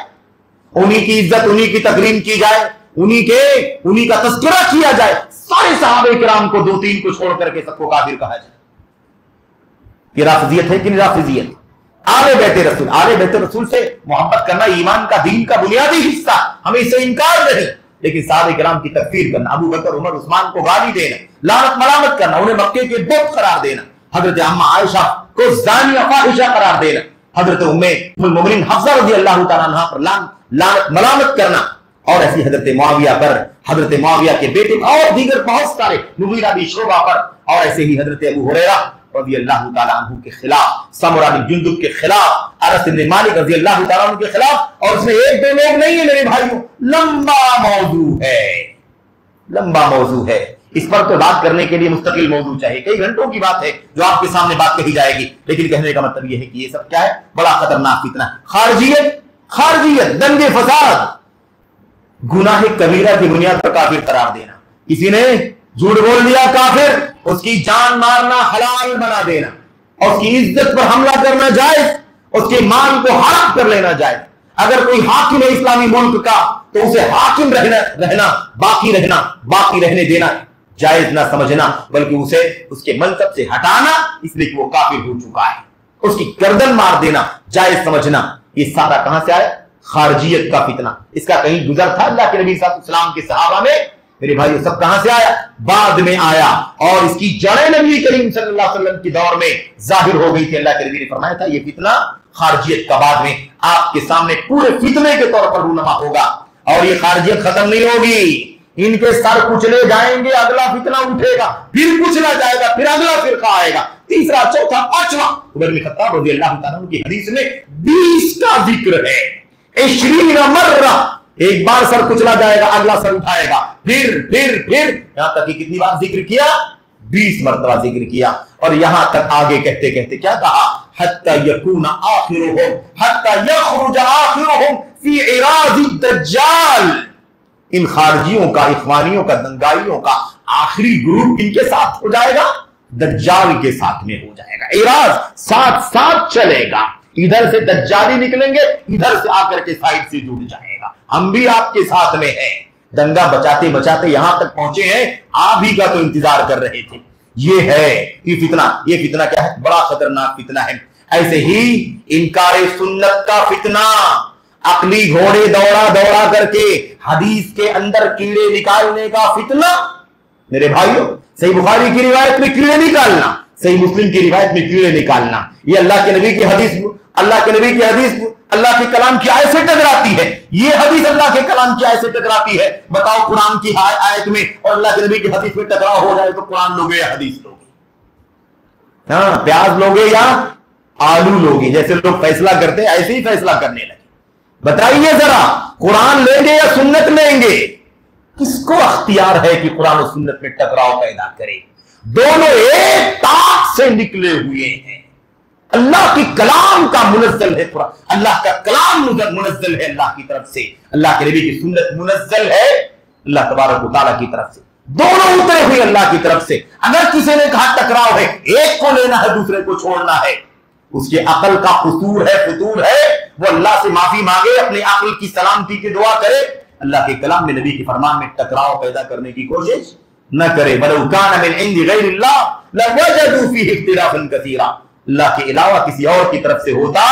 انہی کی عزت، انہی کی تکریم کی جائے، انہی کا تذکرہ کیا جائے، سارے صحابہ کرام کو 2-3 کو چھوڑ کر کے سب کو کافر کہا جائے؟ یہ رافضیت ہے کہ نہیں رافضیت؟ آل بیت رسول سے محبت کرنا ایمان کا، دین کا بنیادی حصہ، ہمیں اس سے انکار نہیں، لیکن صحابہ کرام کی تکفیر کرنا، ابو بکر، عمر، عثمان کو گالی دینا، لعنت ملامت کرنا، انہیں مکے کے بت قرار دینا، حضرت عمہ عائشہ کو زانیہ فاحشہ قرار دینا، حضرت ام المؤمنین حفصہ رضی اللہ تعالیٰ عنہا پر لعنت ملامت کرنا، اور ایسی حضرت معاویہ پر، حضرت معاویہ کے بیٹے اور دیگر بہت سارے، مغیرہ بن شعبہ پر، اور ایسے ہی حضرت ابو ہریرہ رضی اللہ تعالیٰ عنہ کے خلاف، سمرہ بن جندب کے خلاف، انس بن مالک رضی اللہ تعالیٰ عنہ کے خلاف، اور اس میں 1-2 لوگ نہیں ہیں میرے بھائیوں، لمبا موضوع ہے۔ اس پر تو بات کرنے کے لیے مستقل موضوع چاہیے، کئی گھنٹوں کی بات ہے جو آپ کے سامنے بات کہی جائے گی، لیکن کہنے کا مطلب یہ ہے کہ یہ سب کیا ہے؟ بڑا خطرناک فتنہ ہے۔ خارجیت، دنگے فساد، گناہ کبیرہ کی بنیاد پر کافر قرار دینا، کسی نے جھوٹ بول دیا کافر، اس کی جان مارنا حلال بنا دینا، اور اس کی عزت پر حملہ کرنا جائز، اس کے مال کو حرام کر لینا جائز۔ اگر کوئی حاکم ہے اسلامی ملک کا تو اسے حاکم رہنا باقی رہنے دینا جائز نہ سمجھنا، بلکہ اسے اس کے منصب سے ہٹانا، اس لیے کہ وہ کافر ہو چکا ہے، اس کی گردن مار دینا جائز سمجھنا۔ یہ سارا کہاں سے آیا؟ خارجیت کا فتنہ۔ اس کا کہیں گزر تھا اللہ کے نبی صلی اللہ علیہ وسلم کے صحابہ میں؟ میرے بھائیو سب کہاں سے آیا؟ بعد میں آیا، اور اس کی جڑیں نبی کریم صلی اللہ علیہ وسلم کے دور میں ظاہر ہو گئی تھی۔ اللہ کے نبی نے فرمایا تھا یہ فتنہ خارجیت کا بعد میں آپ کے سامنے پورے فتنے کے طور پر رونما ہوگا، اور یہ خارجیت ختم نہیں ہوگی، ان کے سر کچلے جائیں گے، اگلا فتنہ اٹھے گا، پھر کچلا جائے گا، پھر اگلا فرقہ آئے گا، تیسرا، چوتھا، پانچواں۔ عمر بن خطاب رضی اللہ تعالیٰ عنہ کی حدیث میں 20 کا ذکر ہے، 20 مرہ، ایک بار سر کچلا جائے گا، اگلا سر اٹھائے گا، پھر یہاں تک کہ کتنی بار ذکر کیا؟ 20 مرتبہ ذکر کیا۔ اور یہاں تک آگے کہتے کہتے کیا کہا؟ حتی یکون آخرہم، حتی یخرج آخرہم فی عراض الدجال۔ ان خارجیوں کا، اخوانیوں کا، دنگائیوں کا آخری گروپ ان کے ساتھ ہو جائے گا، دجال کے ساتھ میں ہو جائے گا۔ عراض ساتھ چلے گا، ادھر سے دجالی نکلیں گے، ادھر سے آ کر کے سائڈ سے جڑ جائے گا۔ ہم بھی آپ کے ساتھ میں ہیں، دنگا بچاتے بچاتے یہاں تک پہنچے ہیں، آپ ہی کا تو انتظار کر رہے تھے۔ یہ ہے یہ فتنہ کیا ہے؟ بڑا خطرناک فتنہ ہے۔ ایسے ہی انکار سنت کا فتنہ، عقلی گھوڑے دوڑا کر کے حدیث کے اندر کیڑے نکالنے کا فتنہ۔ میرے بھائیو، صحیح بخاری کی روایت میں کیڑے نکالنا، صحیح مسلم کی روایت میں کیڑے نکالنا، یہ اللہ کے نبی کی حدیث، اللہ کے کلام کی آیت سے ٹکراتی ہے۔ یہ حدیث اللہ کے کلام کی آیت سے ٹکراتی ہے۔ بتاؤ قرآن کی آیت میں اور اللہ کے نبی کی حدیث میں ٹکراؤ ہو جائے تو قرآن لوگے یا حدیث لوگے؟ ہاں، پیاز لوگے یا آلو لوگے؟ جیسے لوگ فیصلہ کرتے ہیں ایسے ہی فیصلہ کرنے لگے۔ بتائیے ذرا، قرآن لیں گے یا سنت لیں گے؟ کس کو اختیار ہے کہ قرآن و سنت میں ٹکراؤ پیدا کرے؟ دونوں ایک تاک سے نکلے ہوئے ہیں۔ اللہ کی کلام کا منزل ہے قرآن، اللہ کا کلام منزل ہے اللہ کی طرف سے، اللہ کے نبی کی سنت منزل ہے اللہ تبارک و تعالیٰ کی طرف سے، دونوں اترے ہوئے اللہ کی طرف سے۔ اگر کسی نے کہا ٹکراؤ ہے، ایک کو لینا ہے دوسرے کو چھوڑنا ہے، اس کے عقل کا قصور ہے، فطور ہے، وہ اللہ سے معافی مانگے، اپنی عقل کی سلامتی کی دعا کرے، اللہ کے کلام میں نبی کے فرمان میں ٹکراؤ پیدا کرنے کی کوشش نہ کرے۔ وَلَوْ كَانَ مِنْ عِنْدِ غَيْرِ اللَّهِ لَوَجَدُوا فِيهِ اخْتِلَافًا كَثِيرًا۔ اللہ کے علاوہ کسی اور کی طرف سے ہوتا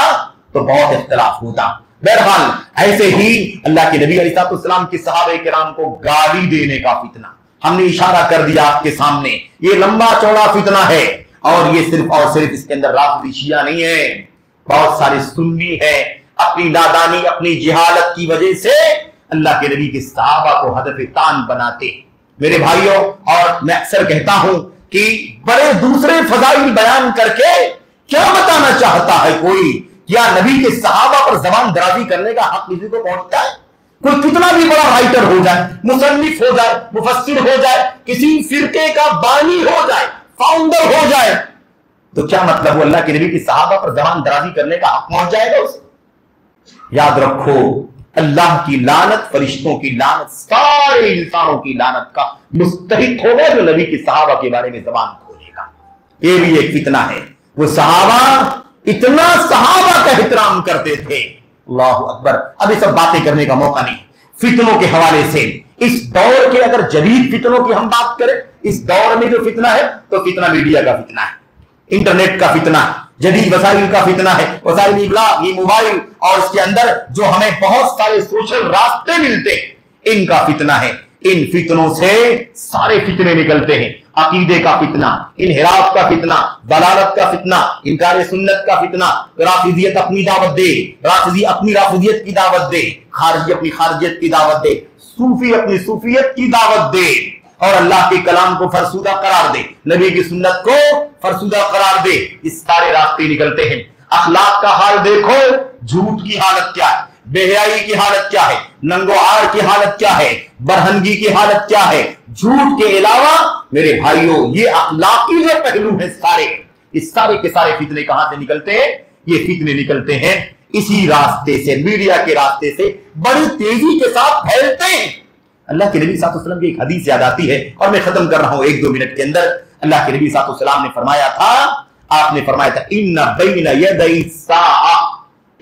تو بہت اختلاف ہوتا۔ بہرحال ایسے ہی اللہ کے نبی علیہ السلام کے صحابہ کرام کو گالی دینے کا فتنہ ہم نے اشارہ کر دیا آپ کے سامنے، یہ لمبا چوڑا فتنہ ہے، اور یہ صرف اور صرف اس کے اندر رافضی شیعہ نہیں ہے، بہت سارے سنی ہیں، اپنی نادانی، اپنی جہالت کی وجہ سے اللہ کے نبی کے صحابہ کو ہدف تان بناتے۔ میرے بھائیوں، اور میں اکثر کہتا ہوں کہ بڑے دوسرے فضائل بیان کر کے کیا بتانا چاہتا ہے کوئی؟ کیا نبی کے صحابہ پر زبان درازی کرنے کا حق کسی کو پہنچتا ہے؟ کوئی کتنا بھی بڑا رائٹر ہو جائے، مصنف ہو جائے، مفسر ہو جائے، کسی فرقے کا بانی ہو جائے، فاؤنڈر ہو جائے، تو کیا مطلب وہ اللہ کے نبی کی صحابہ پر زبان درازی کرنے کا حق پہنچ جائے گا اسے؟ یاد رکھو، اللہ کی لعنت، فرشتوں کی لعنت، سارے انسانوں کی لعنت کا مستحق ہوگا جو نبی کی صحابہ کے بارے میں زبان کھولے گا۔ یہ بھی ایک فتنہ ہے۔ وہ صحابہ اتنا صحابہ کا احترام کرتے تھے، اللہ اکبر۔ اب یہ سب باتیں کرنے کا موقع نہیں۔ فتنوں کے حوالے سے اس دور کے اگر جدید فتنوں کی ہم بات کریں، اس دور میں جو فتنہ ہے تو فتنہ میڈیا کا فتنہ ہے، انٹرنیٹ کا فتنہ ہے، جدید وسائل کا فتنہ ہے، وسائل ابلاغ، یہ موبائل اور اس کے اندر جو ہمیں بہت سارے سوشل راستے ملتے ہیں، ان کا فتنہ ہے۔ ان فتنوں سے سارے فتنے نکلتے ہیں، عقیدے کا فتنہ، انحراف کا فتنہ، ضلالت کا فتنہ، انکار سنت کا فتنہ، رافضیت اپنی دعوت دے، رافضی اپنی رافضیت کی دعوت دے، خارجی اپنی خارجیت کی دعوت دے، صوفی اپنی صوفیت کی دعوت دے، اور اللہ کے کلام کو فرسودہ قرار دے، نبی کی سنت کو فرسودہ قرار دے۔ اس سارے راستے نکلتے ہیں۔ اخلاق کا حال دیکھو، جھوٹ کی حالت کیا ہے، بے حیائی کی حالت کیا ہے، ننگو آر کی حالت کیا ہے، برہنگی کی حالت کیا ہے۔ جھوٹ کے علاوہ میرے بھائیوں یہ اخلاقی جو پہلو ہیں سارے، اس سارے کے سارے فتنے کہاں سے نکلتے ہیں؟ یہ فتنے نکلتے ہیں اسی راستے سے، میڈیا کے راستے سے بڑی تیزی کے ساتھ پھیلتے ہیں۔ اللہ کے نبی صلی اللہ علیہ وسلم کی ایک حدیث یاد آتی ہے اور میں ختم کر رہا ہوں 1-2 منٹ کے اندر۔ اللہ کے نبی صلی اللہ علیہ وسلم نے فرمایا تھا، آپ نے فرمایا تھا، ان بین یدی الساعہ،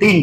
3